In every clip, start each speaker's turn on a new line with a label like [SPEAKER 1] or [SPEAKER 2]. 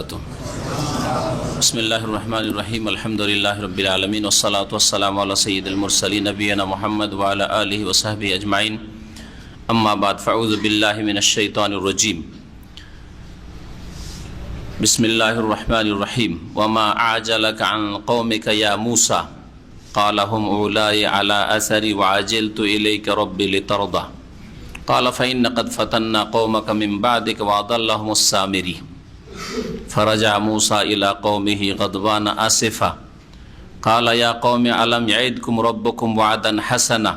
[SPEAKER 1] বারাকাতুহু। বিসমিল্লাহির রহমানির রহিম। আলহামদুলিল্লাহি রাব্বিল আলামিন ওয়াসসালাতু ওয়াসসালামু আলা সাইয়্যিদিল মুরসালিন নবিয়িনা মুহাম্মদ ওয়া আলা আলিহি ওয়া সাহবিহি আজমাইন। আম্মা বাদ, ফাউযু বিল্লাহি মিনাশ শাইতানির রাজীম। বিসমিল্লাহির রহমানির রহিম। ওয়া মা আ'জালাকা আন কওমিকা ইয়া মূসা ক্বালা হুম উলাই আলা আসারি ওয়া আজিলতু ইলাইকা রাব্বি লিতারদা ক্বালা ফাইন্না ক্বাদ ফাতান্না কওমাকা মিন বা'দিকা ওয়া আদাল্লাহুমুস সামিরি ফারাজা মূসা ইলা কওমিহি গাদবানা আসিফা ক্বালা ইয়া কওমি আলাম ইয়াইদকুম রাব্বুকুম ওয়া'দান হাসানা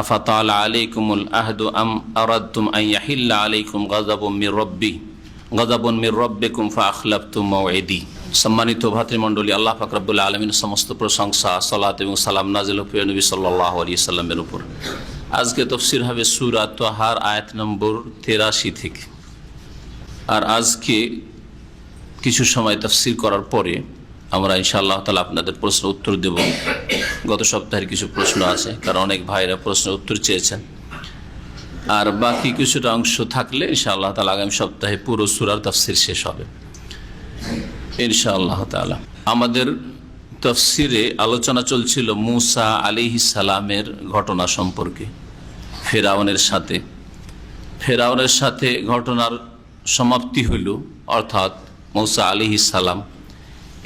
[SPEAKER 1] আফাতালা আলাইকুমুল আহদু আম আরাদতুম আন ইয়াহিল্লা আলাইকুম গাযাবুম মির রাব্বিকুম ফাআখলাফতুম মাওঈদি। সম্মানিত ভাতৃমণ্ডলী, আল্লাহ পাক রব্বুল আলামিন সমস্ত প্রশংসা, সালাত এবং সালাম নাজিল প্রিয় নবী সাল্লাল্লাহু আলাইহি সাল্লামের উপর। আজকে তাফসীর হবে সূরা তাহার আয়াত নম্বর 83 থেকে। আর আজকে কিছু সময় তাফসীর করার পরে আমরা ইনশাআল্লাহ তাআলা আপনাদের প্রশ্ন উত্তর দেব। গত সপ্তাহের কিছু প্রশ্ন আছে, কারণ অনেক ভাইরা প্রশ্নের উত্তর চেয়েছেন। আর বাকি কিছুটা অংশ থাকলে ইনশাআল্লাহ তাআলা আগামী সপ্তাহে পুরো সূরার তাফসীর শেষ হবে ইনশাআল্লাহ তাআলা। আমাদের তাফসীরে আলোচনা চলছিল মূসা আলাইহিস সালামের ঘটনা সম্পর্কে। ফেরাউনের সাথে ঘটনার সমাপ্তি হইল, অর্থাৎ মূসা আলাইহিস সালাম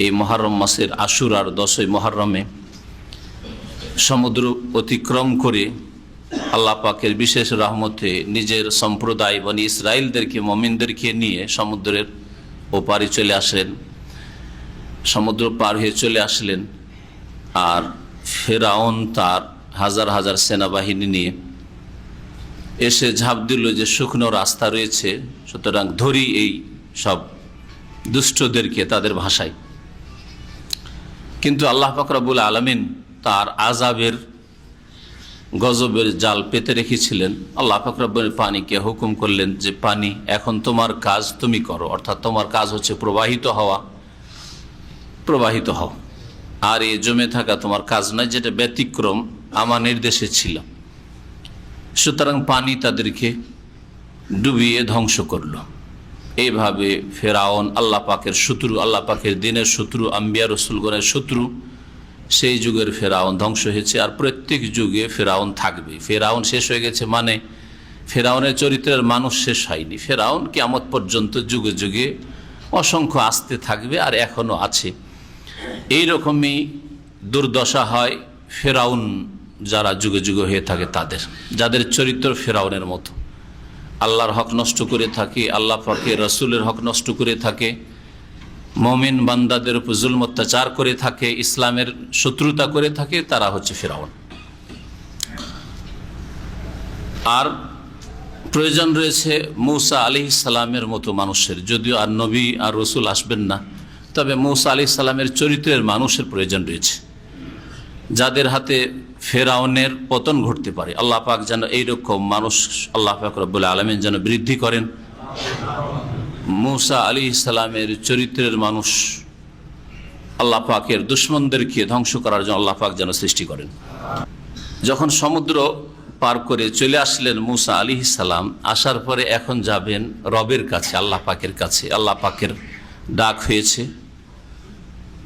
[SPEAKER 1] এই মুহররম মাসের আশুরার 10ই মুহররমে সমুদ্র অতিক্রম করে আল্লাহ পাকের বিশেষ রহমতে নিজের সম্প্রদায় বনি ইসরাইলদেরকে, মুমিনদেরকে নিয়ে সমুদ্রের ওপারে চলে আসলেন, সমুদ্র পার হয়ে চলে আসলেন। আর ফেরাউন তার হাজার হাজার সেনাবাহিনী নিয়ে এসে ঝাঁপ দিল যে শুকনো রাস্তা রয়েছে, সুতরাং ধরি এই সব দুষ্টদেরকে, তাদের ভাষায়। কিন্তু আল্লাহ পাক রব্বুল আলামিন তার আযাবের গজবের জাল পেতে রেখেছিলেন। আল্লাহ পাক রব্বুল পানিকে হুকুম করলেন যে পানি, এখন তোমার কাজ তুমি করো, অর্থাৎ তোমার কাজ হচ্ছে প্রবাহিত হও। আর এই জমে থাকা তোমার কাজ নয়, যেটা ব্যতিক্রম আমার নির্দেশে ছিল। সুতরাং পানি তাদেরকে ডুবিয়ে ধ্বংস করলো। এইভাবে ফেরাউন আল্লাহ পাকের শত্রু, আল্লাহ পাকের দিনের শত্রু, আম্বিয়া রসুলগণের শত্রু, সেই যুগের ফেরাউন ধ্বংস হয়েছে। আর প্রত্যেক যুগে ফেরাউন থাকবে। ফেরাউন শেষ হয়ে গেছে মানে ফেরাউনের চরিত্রের মানুষ শেষ হয়নি। ফেরাউন কিয়ামত পর্যন্ত যুগে যুগে অসংখ্য আসতে থাকবে, আর এখনও আছে। এই রকমই দুর্দশা হয় ফেরাউন যারা যুগে যুগে হয়ে থাকে তাদের, যাদের চরিত্র ফেরাউনের মতো, আল্লাহর হক নষ্ট করে থাকে, আল্লাহ পাকের রসুলের হক নষ্ট করে থাকে, মুমিন বান্দাদের উপর জুলম অত্যাচার করে থাকে, ইসলামের শত্রুতা করে থাকে, তারা হচ্ছে ফেরাউন। আর প্রয়োজন রয়েছে মূসা আলাইহিস সালামের মতো মানুষের, যদিও আর নবী আর রসুল আসবেন না, তবে মূসা আলাইহিস সালামের চরিত্রের মানুষের প্রয়োজন রয়েছে, যাদের হাতে ফেরাউনের পতন ঘটতে পারে। আল্লাহ পাক যেন এইরকম মানুষ আল্লাহ পাক রব্বুল আলামিন যেন বৃদ্ধি করেন। মূসা আলাইহিস সালামের চরিত্রের মানুষ আল্লাহ পাকের দুশমনদেরকে ধ্বংস করার জন্য আল্লাহ পাক যেন সৃষ্টি করেন। যখন সমুদ্র পার করে চলে আসলেন মূসা আলাইহিস সালাম, আসার পরে এখন যাবেন রবের কাছে, আল্লাহ পাকের কাছে। আল্লাহ পাকের ডাক হয়েছে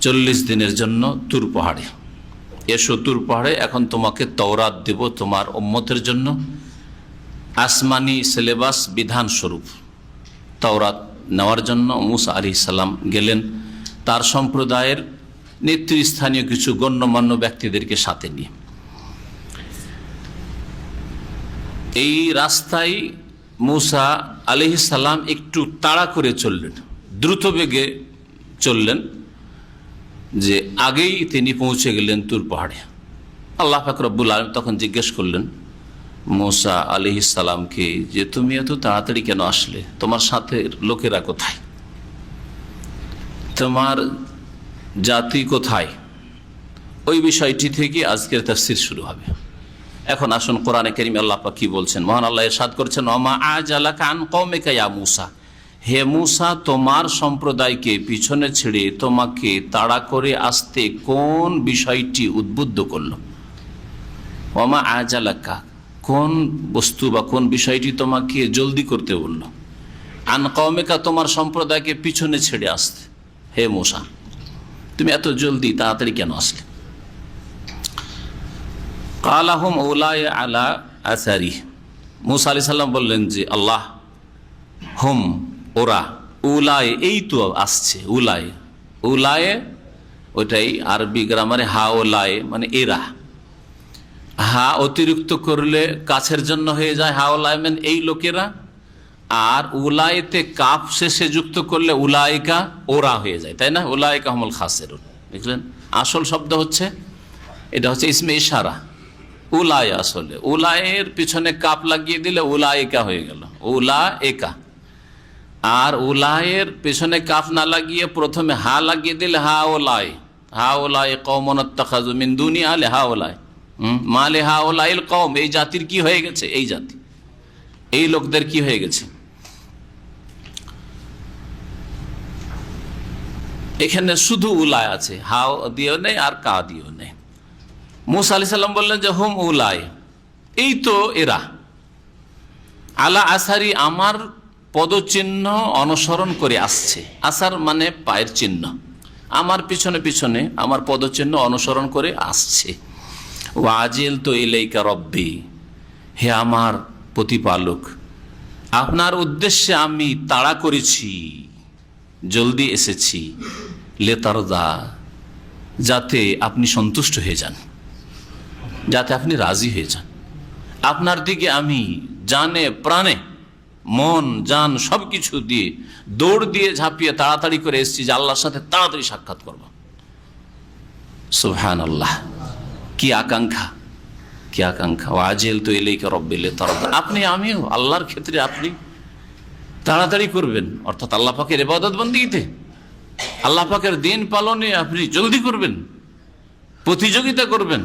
[SPEAKER 1] 40 দিনের জন্য তুর পাহাড়ে। এসো তুর পাহাড়ে, এখন তোমাকে তওরাত দেব তোমার উম্মতের জন্য, আসমানি সিলেবাস বিধান স্বরূপ তওরাত নেওয়ার জন্য মূসা আলাইহিস সালাম গেলেন তার সম্প্রদায়ের নেতৃস্থানীয় কিছু গণ্যমান্য ব্যক্তিদেরকে সাথে নিয়ে। এই রাস্তায় মূসা আলাইহিস সালাম একটু তাড়া করে চললেন, দ্রুত বেগে চললেন, যে আগেই তিনি পৌঁছে গেলেন তুর পাহাড়ে। আল্লাহ পাক রব্বুল আলামিন তখন জিজ্ঞেস করলেন মূসা আলাইহিস সালামকে যে তুমি এত তাড়াতাড়ি কেন আসলে, তোমার সাথে লোকেরা কোথায়, তোমার জাতি কোথায়? ওই বিষয়টি থেকে আজকের তাফসীর শুরু হবে। এখন আসুন কোরআনে কারীমে আল্লাহ পাক কি বলছেন। মহান আল্লাহ ইরশাদ করছেন, ওমা আ'জালাকা আন কওমিকা ইয়া মূসা, হে মূসা তোমার সম্প্রদায়কে পিছনে ছেড়ে তোমাকে তাড়া করে আসতে কোন বিষয়টি উদ্বুদ্ধ করল? ওমা আ'জালাকা, কোন বস্তু বা কোন বিষয়টি তোমাকে জলদি করতে বলল? আন কওমিকা, তোমার সম্প্রদায়কে পিছনে ছেড়ে আসতে। হে মূসা, তুমি এত জলদি তাড়াতাড়ি কেন আসলে? ক্বালা হুম উলাই আলা আসারি, মূসা আলাইহিস সালাম বললেন যে আল্লাহ, হুম ওরা, উলায় এই তো আসছে, উলায় উলায় ওইটাই আরবি গ্রামারে হা ওলায় মানে এরা। হা অতিরিক্ত করলে কাছের জন্য হয়ে যায়, হা ওলায় মানে এই লোকেরা। আর উলাইতে কাফ শেষে যুক্ত করলে উলাইকা ওরা হয়ে যায়, তাই না? উলাইকা হুমুল খাসিরুন। বুঝলেন? আসল শব্দ হচ্ছে এটা হচ্ছে ইসমে ইশারা। উলাই, আসলে উলায়ের পিছনে কাপ লাগিয়ে দিলে উলাইকা হয়ে গেল, উলাইকা। আর উলায়ের পেছনে কাফ না লাগিয়ে প্রথমে হা লাগিয়ে দিলে হা ওলাই, হা ওলাই কওমুন ইত্তাখাযু মিন দুনি আলে হা ওলাই, মালে হা ওলাইল কওম, এই জাতির কি হয়ে গেছে, এই জাতি, এই লোকদের কি হয়ে গেছে। এখানে শুধু উলায় আছে, হা দিয়েও নেই আর কা দিয়েও নেই। মূসা আলাইহিস সালাম বললেন যে হুম উলায়, এই তো এরা, আলা আসারি, আমার পদচিহ্ন অনুসরণ করে আসছে। আসার মানে পায়ের চিহ্ন, আমার পিছনে পিছনে আমার পদচিহ্ন অনুসরণ করে আসছে। ওয়াজিল তো ইলাইকা রব্বি, হে আমার প্রতিপালক, আপনার উদ্দেশ্যে আমি তাড়া করেছি, জলদি এসেছি, লেতারদা, যাতে আপনি সন্তুষ্ট হয়ে যান, যাতে আপনি রাজি হয়ে যান। আপনার দিকে আমি জানে প্রাণে, মন জান সবকিছু দিয়ে দৌড় দিয়ে ঝাঁপিয়ে তাড়াতাড়ি করে এসেছি যে আল্লাহর সাথে তাড়াতাড়ি সাক্ষাৎ করব। সুবহানাল্লাহ, কি আকাঙ্ক্ষা, কি আকাঙ্ক্ষা। ওয়াজিল তো ইলাইকা রব্বি লিতারদা, আপনি আমিও আল্লাহর ক্ষেত্রে আপনি তাড়াতাড়ি করবেন, অর্থাৎ আল্লাহ পাকের ইবাদত বন্দেগীতে, আল্লাহ পাকের দিন পালনে আপনি জলদি করবেন, প্রতিযোগিতা করবেন।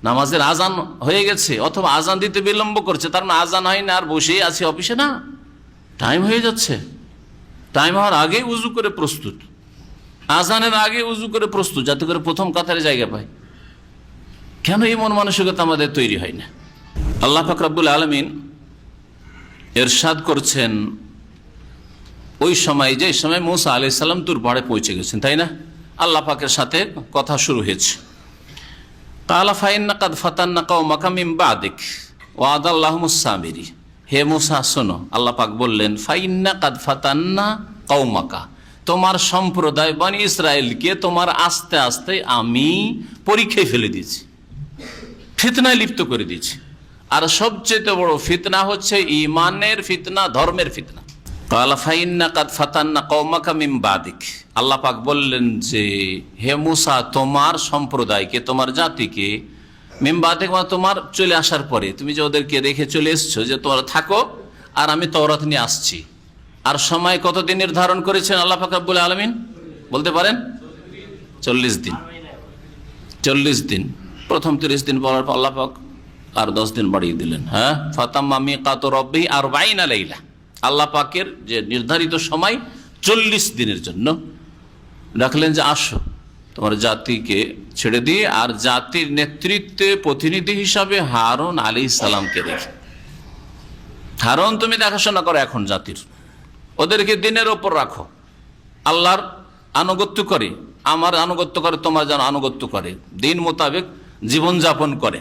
[SPEAKER 1] নামাজের আজান হয়ে গেছে অথবা আজান দিতে বিলম্ব করছে, তার মানে আজান হয় না আর বসেই আছে অফিসে, না, টাইম হয়ে যাচ্ছে, টাইম হওয়ার আগে উজু করে প্রস্তুত, আজানের আগে উজু করে প্রস্তুত, যাতে করে প্রথম কাতারে জায়গা পায়। কেন এই মন মানসিকতা আমাদের তৈরি হয় না? আল্লাহ পাক রব্বুল আলামিন ইরশাদ করছেন ওই সময়, যে সময় মূসা আলাইহিস সালাম তুর পাহাড়ে পৌঁছে গেছেন, তাই না? আল্লাহ পাকের সাথে কথা শুরু হয়েছে। ক্বালা ফাইন্না কাদ ফাতান্না কওমাকা মিন বাদিক ওয়াদাল্লাহুমুস সামিরি, হে মূসা শোনো, আল্লাহ পাক বললেন ফাইন্না কাদ ফাতান্না কওমাকা, তোমার সম্প্রদায় বনি ইসরায়েলকে তোমার আস্তে আস্তে আমি পরীক্ষায় ফেলে দিয়েছি, ফিতনায় লিপ্ত করে দিয়েছি। আর সবচেয়ে বড় ফিতনা হচ্ছে ঈমানের ফিতনা, ধর্মের ফিতনা। ক্বালা ফাইন্না কাদ ফাতান্না কওমাকা মিন বাদিক, আল্লাহ পাক বললেন যে হে মূসা, তোমার সম্প্রদায়কে, তোমার জাতিকে, মিন বাদিক মানে তোমার চলে আসার পরে, তুমি যে ওদেরকে রেখে চলে এসছো যে তোমরা থাকো আর আমি তওরাত নিয়ে আসছি। আর সময় কতদিন নির্ধারণ করেছেন আল্লাহ পাক রব্বুল আলামিন বলতে পারেন? 40 দিন। 40 দিন, প্রথম 30 দিন বলার পর আল্লাহ পাক আর 10 দিন বাড়িয়ে দিলেন। হ্যাঁ, ফাতাম্মা মিকাতু রাব্বি 40 লাইলা, আল্লাহ পাকের যে নির্ধারিত সময় 40 দিনের জন্য রাখলেন যে আসো তোমার জাতিকে ছেড়ে দিয়ে, আর জাতির নেতৃত্বে প্রতিনিধি হিসাবে হারুন আলাইহিস সালামকে রেখে, হারুন তুমি দেখাশোনা করো এখন জাতির, ওদেরকে দিনের ওপর রাখো, আল্লাহর আনুগত্য করে, আমার আনুগত্য করে, তোমার যেন আনুগত্য করে, দিন মোতাবেক জীবনযাপন করে।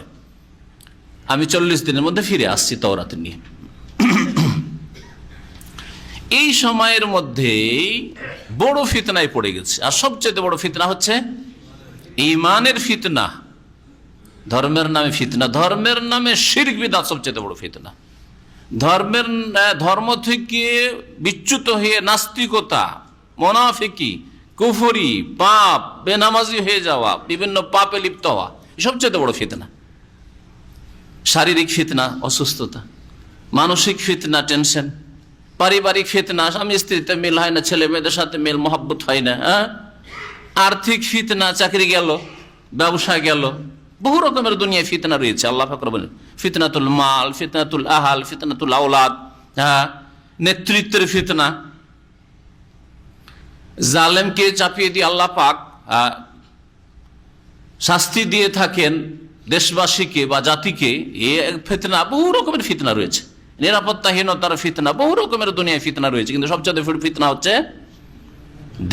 [SPEAKER 1] আমি 40 দিনের মধ্যে ফিরে আসছি তাওরাত নিয়ে। এই সময়ের মধ্যে বড় ফিতনায় পড়ে গেছে, আর সবচেয়ে বড় ফিতনা হচ্ছে ঈমানের ফিতনা, ধর্মের নামে ফিতনা, ধর্মের নামে শিরক বিদআত সবচেয়ে বড় ফিতনা। ধর্ম থেকে বিচ্যুত হয়ে নাস্তিকতা, মুনাফিকি, কুফরি, পাপ, বেনামাজি হয়ে যাওয়া, বিভিন্ন পাপে লিপ্ত হওয়া, সবচেয়ে বড় ফিতনা। শারীরিক ফিতনা, অসুস্থতা, মানসিক ফিতনা, টেনশন, পারিবারিক ফিতনা, স্বামী স্ত্রীতে মিল হয় না, ছেলে মেয়েদের সাথে মিল মহব্বত হয় না, আর্থিক ফিতনা, চাকরি গেল, ব্যবসা গেল, বহু রকমের দুনিয়ায় ফিতনা রয়েছে। আল্লাহ পাক বলেন ফিতনাতুল মাল, ফিতনাতুল আহাল, ফিতনাতুল আওলাদ, নেতৃত্বের ফিতনা, জালেমকে চাপিয়ে দিয়ে আল্লাহ পাক শাস্তি দিয়ে থাকেন দেশবাসীকে বা জাতিকে, এ ফিতনা, বহু রকমের ফিতনা রয়েছে। নিরাপত্তাহীনতার ফিতনা, বহু রকমের দুনিয়ায় ফিতনা রয়েছে, কিন্তু সবচেয়ে বড় ফিতনা হচ্ছে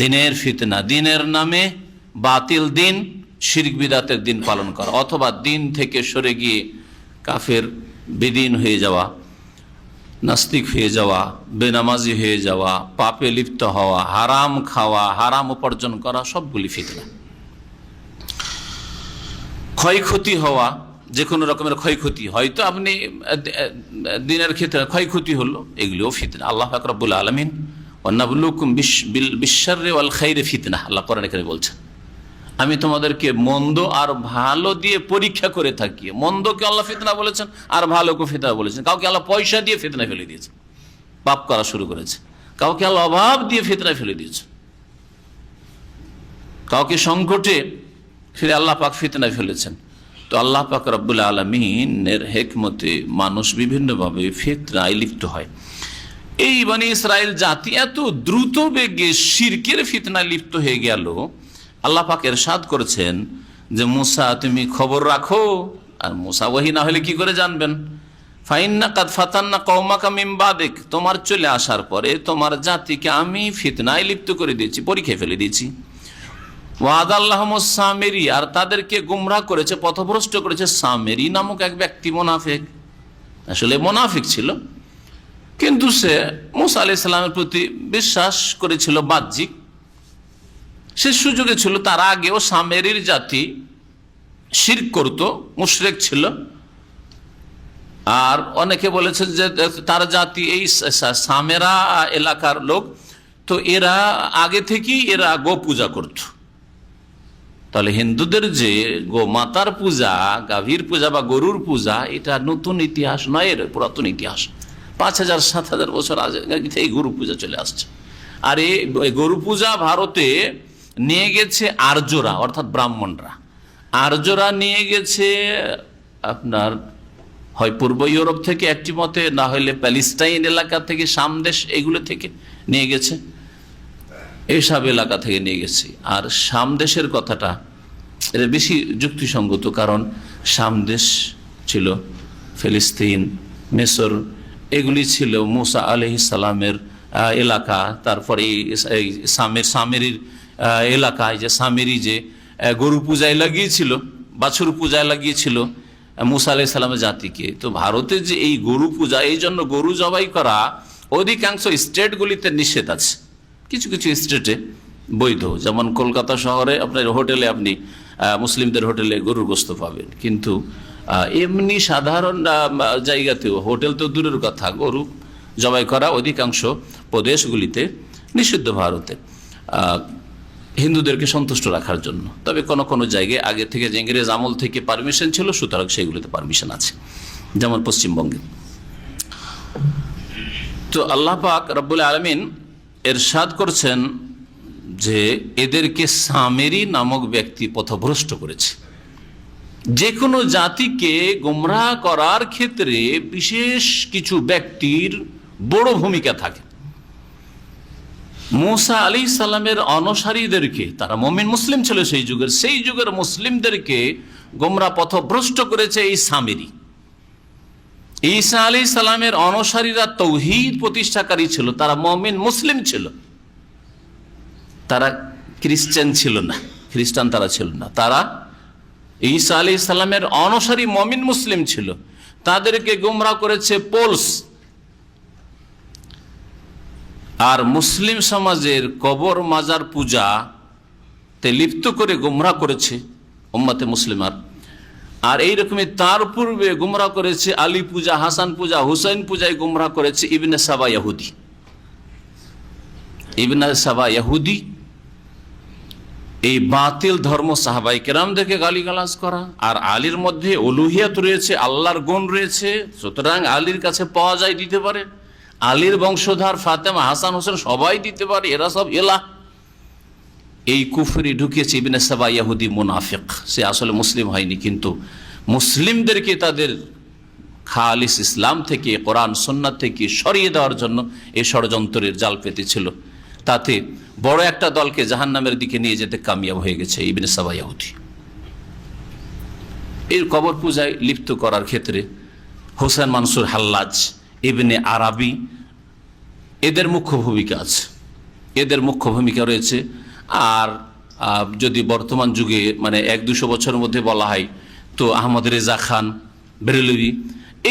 [SPEAKER 1] দিনের ফিতনা। দিনের নামে বাতিল দিন, শিরক বিদাতের দিন পালন করা, অথবা দিন থেকে সরে গিয়ে কাফের বেদিন হয়ে যাওয়া, নাস্তিক হয়ে যাওয়া, বেনামাজি হয়ে যাওয়া, পাপে লিপ্ত হওয়া, হারাম খাওয়া, হারাম উপার্জন করা, সবগুলি ফিতনা। ক্ষয়ক্ষতি হওয়া, যে কোনো রকমের ক্ষয়ক্ষতি, হয়তো আপনি দিনের ক্ষেত্রে ক্ষয়ক্ষতি হলো, এগুলিও ফিতনা। আল্লাহ পাক রব্বুল আলামিন ওয়ান্নাবলুকুম বিশ-শাররি ওয়াল খাইরি ফিতনা, আল্লাহ কোরআনে কারিমে বলছেন, আমি তোমাদেরকে মন্দ আর ভালো দিয়ে পরীক্ষা করে থাকি। মন্দকে আল্লাহ ফিতনা বলেছেন, আর ভালোকে ফিতনা বলেছেন। কাউকে আল্লাহ পয়সা দিয়ে ফিতনা ফেলে দিয়েছে, পাপ করা শুরু করেছে। কাউকে আল্লাহ অভাব দিয়ে ফিতনায় ফেলে দিয়েছে। কাউকে সংকটে ফিরে আল্লাহ পাক ফিতনায় ফেলেছেন। তো আল্লাহ পাক রব্বুল আলামিনের হিকমতে মানুষ বিভিন্নভাবে ফিতনায় লিপ্ত হয়। এই বনি ইসরায়েল জাতি এত দ্রুত বেগে শিরকের ফিতনায় লিপ্ত হয়ে গেল, আল্লাহ পাক ইরশাদ করেছেন যে মুসা তুমি খবর রাখো। আর মুসা ওহী না হলে কি করে জানবেন? ফাইন্না কাদ ফাতান্না কওমাকা মিন বাদিক, তোমার চলে আসার পরে তোমার জাতিকে আমি ফিতনায় লিপ্ত করে দিয়েছি, পরীক্ষায় ফেলে দিয়েছি। ওয়াদাল্লাহুমুস সামিরি, আর তাদেরকে গুমরাহ করেছে, পথভ্রষ্ট করেছে সামিরি নামক এক ব্যক্তি, মুনাফিক। আসলে মুনাফিক ছিল, কিন্তু সে মুসা আলাইহিস সালামের প্রতি বিশ্বাস করেছিল বাহ্যিক। সে সুযোগে ছিল, তার আগেও সামেরির জাতি শিরক করত, মুশরিক ছিল। আর অনেকে বলেছেন যে তার জাতি এই সামেরা এলাকার লোক, তো এরা আগে থেকেই এরা গো পূজা করত। তাহলে হিন্দুদের যে গো মাতার পূজা, গাভীর পূজা বা গরুর পূজা, এটা নতুন ইতিহাস নয়, এর পুরাতন ইতিহাস। 5000-7000 বছর আগে এই গরু পূজা চলে আসছে। আর এই গরু পূজা ভারতে নিয়ে গেছে আর্যরা, অর্থাৎ ব্রাহ্মণরা। আর্যরা নিয়ে গেছে আপনার হয় পূর্ব ইউরোপ থেকে একটি মতে, না হলে প্যালেস্টাইন এলাকা থেকে, সামদেশ এগুলো থেকে নিয়ে গেছে, এইসব এলাকা থেকে নিয়ে গেছে। আর সামদেশের কথাটা এটা বেশি যুক্তিসঙ্গত, কারণ সামদেশ ছিল ফিলিস্তিন, মিশর, এগুলি ছিল মুসা আলাইহিস সালামের এলাকা। তারপরে এই সামেরির এলাকায় যে সামেরি যে গরু পূজায় লাগিয়েছিল, বাছুর পূজায় লাগিয়েছিল মুসা আলাইহিস সালামের জাতিকে। তো ভারতে যে এই গরু পূজা, এই জন্য গরু জবাই করা অধিকাংশ স্টেটগুলিতে নিষেধ আছে, কিছু কিছু স্টেটে বৈধ। যেমন কলকাতা শহরে আপনার হোটেলে, আপনি মুসলিমদের হোটেলে গরুর গোশত পাবেন, কিন্তু এমনি সাধারণ জায়গাতেও, হোটেল তো দূরের কথা, গরু জবাই করা অধিকাংশ প্রদেশগুলিতে নিষিদ্ধ ভারতে, হিন্দুদেরকে সন্তুষ্ট রাখার জন্য। তবে কোন কোন জায়গায় আগে থেকে, যে ইংরেজ আমল থেকে পারমিশন ছিল, সুতরাং সেগুলিতে পারমিশন আছে, যেমন পশ্চিমবঙ্গে। তো আল্লাহ পাক রব্বুল আলামিন ইরশাদ করছেন যে এদেরকে সামেরি নামক ব্যক্তি পথভ্রষ্ট করেছে। যে কোনো জাতিকে গোমরাহ করার ক্ষেত্রে বিশেষ কিছু ব্যক্তির বড় ভূমিকা থাকে। মুসা আলাইহিস সালামের অনুসারীদেরকে, তারা মুমিন মুসলিম ছিল সেই যুগের মুসলিমদেরকে গোমরাহ পথভ্রষ্ট করেছে এই সামেরি। ঈসা আলাইহিস সালামের অনুসারীরা তাওহীদ প্রতিষ্ঠাকারী ছিল, তারা মুমিন মুসলিম ছিল, তারা খ্রিস্টান ছিল না, খ্রিস্টান তারা ছিল না, তারা ঈসা আলাইহিস সালামের অনুসারী মুমিন মুসলিম ছিল। তাদেরকে গোমরাহ করেছে পোলস। আর মুসলিম সমাজের কবর মাজার পূজাতে লিপ্ত করে গোমরাহ করেছে উম্মতে মুসলিমার। আর এইরকমই তার পূর্বে গোমরাহ করেছে আলী পূজা, হাসান পূজা, হুসাইন পূজায় গোমরাহ করেছে ইবনে সাবা ইহুদি। ইবনে সাবা ইহুদি এই বাতিল ধর্ম, সাহাবায়ে কেরামদেরকে গালিগালাজ করা। আর আলীর মধ্যে উলুহিয়াত রয়েছে, আল্লাহর গুণ রয়েছে, সুতরাং আলীর কাছে পাওয়া যায়, দিতে পারে। আলীর বংশধর ফাতেমা, হাসান, হোসেন সবাই দিতে পারে, এরা সব এলা। এই কুফরি ঢুকিয়েছে ইবনে সাবা ইহুদি, মুনাফিক। সে আসলে মুসলিম হয়নি, কিন্তু মুসলিমদেরকে তাদের খালিস ইসলাম থেকে, কোরআন সুন্নাত থেকে সরিয়ে দেওয়ার জন্য এই ষড়যন্ত্রের জাল পেতেছিল। তাতে বড় একটা দলকে জাহান্নামের দিকে নিয়ে যেতে কামিয়াব হয়ে গেছে ইবনে সাবা ইহুদি। এই কবর পূজায় লিপ্ত করার ক্ষেত্রে হোসেন মানসুর হাল্লাজ ইবনে আরাবি, এদের মুখ্য ভূমিকা আছে, এদের মুখ্য ভূমিকা রয়েছে। আর যদি বর্তমান যুগে মানে 100-200 বছরের মধ্যে বলা হয় তো আহমদ রেজা খান বেরেলভি,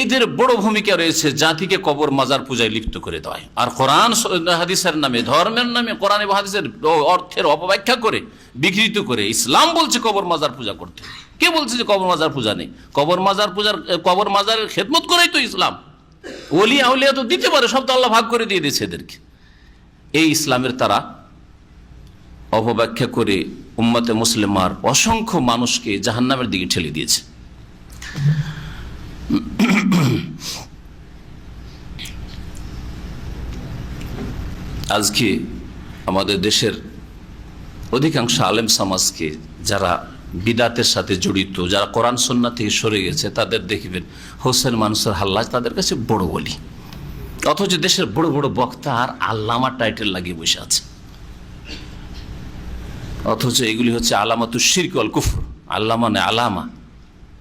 [SPEAKER 1] এদের বড় ভূমিকা রয়েছে জাতিকে কবর মাজার পূজায় লিপ্ত করে দেয়। আর কোরআন হাদিসের নামে, ধর্মের নামে কোরআন এবং হাদিসের অর্থের অপব্যাখ্যা করে, বিকৃত করে ইসলাম বলছে কবর মাজার পূজা করতে। কে বলছে যে কবর মাজার পূজা নেই? কবর মাজারের খেদমত করেই তো ইসলাম। ওলি আউলিয়া তো দিতে পারে, সব তো আল্লাহ ভাগ করে দিয়ে দিয়েছে এদেরকে। এই ইসলামের তারা অপব্যাখ্যা করে উম্মতে মুসলিমার অসংখ্য মানুষকে জাহান্নামের দিকে ঠেলে দিয়েছে। আজকে আমাদের দেশের অধিকাংশ আলেম সমাজকে যারা বিদাতের সাথে জড়িত, যারা কোরআন সুন্নাহ থেকে সরে গেছে, তাদের দেখবেন হোসেন মানসুর হাল্লাজ তাদের কাছে বড় বলি, অথচ দেশের বড় বড় বক্তা আর আল্লামা টাইটেল লাগিয়ে বসে আছে। অথচ এগুলি হচ্ছে আলামাতু শিরক ওয়াল কুফর। আল্লাহ মানে আলামা,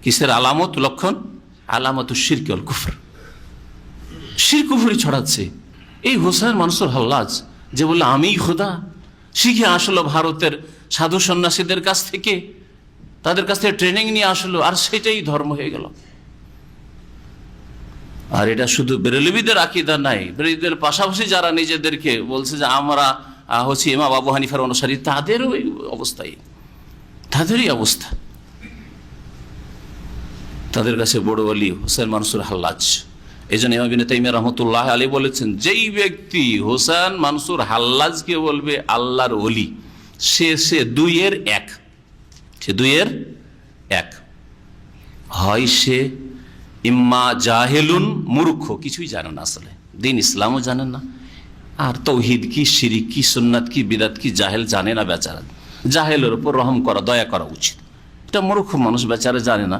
[SPEAKER 1] কিসের আলামত, লক্ষণ? আলামাতু শিরক ওয়াল কুফর। শিরক কুফরি ছড়াচ্ছে এই হোসেন মানসুর হাল্লাজ, যে বললো আমি খোদা, শিখে আসলো ভারতের সাধু সন্ন্যাসীদের কাছ থেকে, তাদের কাছ থেকে ট্রেনিং নিয়ে আসলো, আর সেটাই ধর্ম হয়ে গেল। আর এটা শুধু বেরেলভিদের আকীদা নাই, বেরেলভিদের পাশাপাশি যারা নিজেদেরকে বলছে যে আমরা হচ্ছে ইমাম আবু হানিফার অনুসারী, তাদেরও এই অবস্থায়, তাদেরই অবস্থা। তাদের কাছে বড় ওলি হোসেন মানসুর হাল্লাজ। এই জন্য ইমাম ইবনে তাইমিয়া রহমতুল্লাহ আলাইহি বলেছেন, যেই ব্যক্তি হোসেন মানসুর হাল্লাজকে বলবে আল্লাহর ওলি, সে দুইয়ের এক, সে দুইয়ের এক। হয় সে ইম্মা জাহেলুন, মূর্খ, কিছুই জানে না, আসলে দিন ইসলামও জানেন না, আর তৌহিদ কি, শিরিক কি, সুন্নাত কি, বিদাত কি জাহেল জানে না বেচারা। জাহেলের উপর রহম করা, দয়া করা উচিত। এটা মূর্খ মানুষ বেচারা জানে না।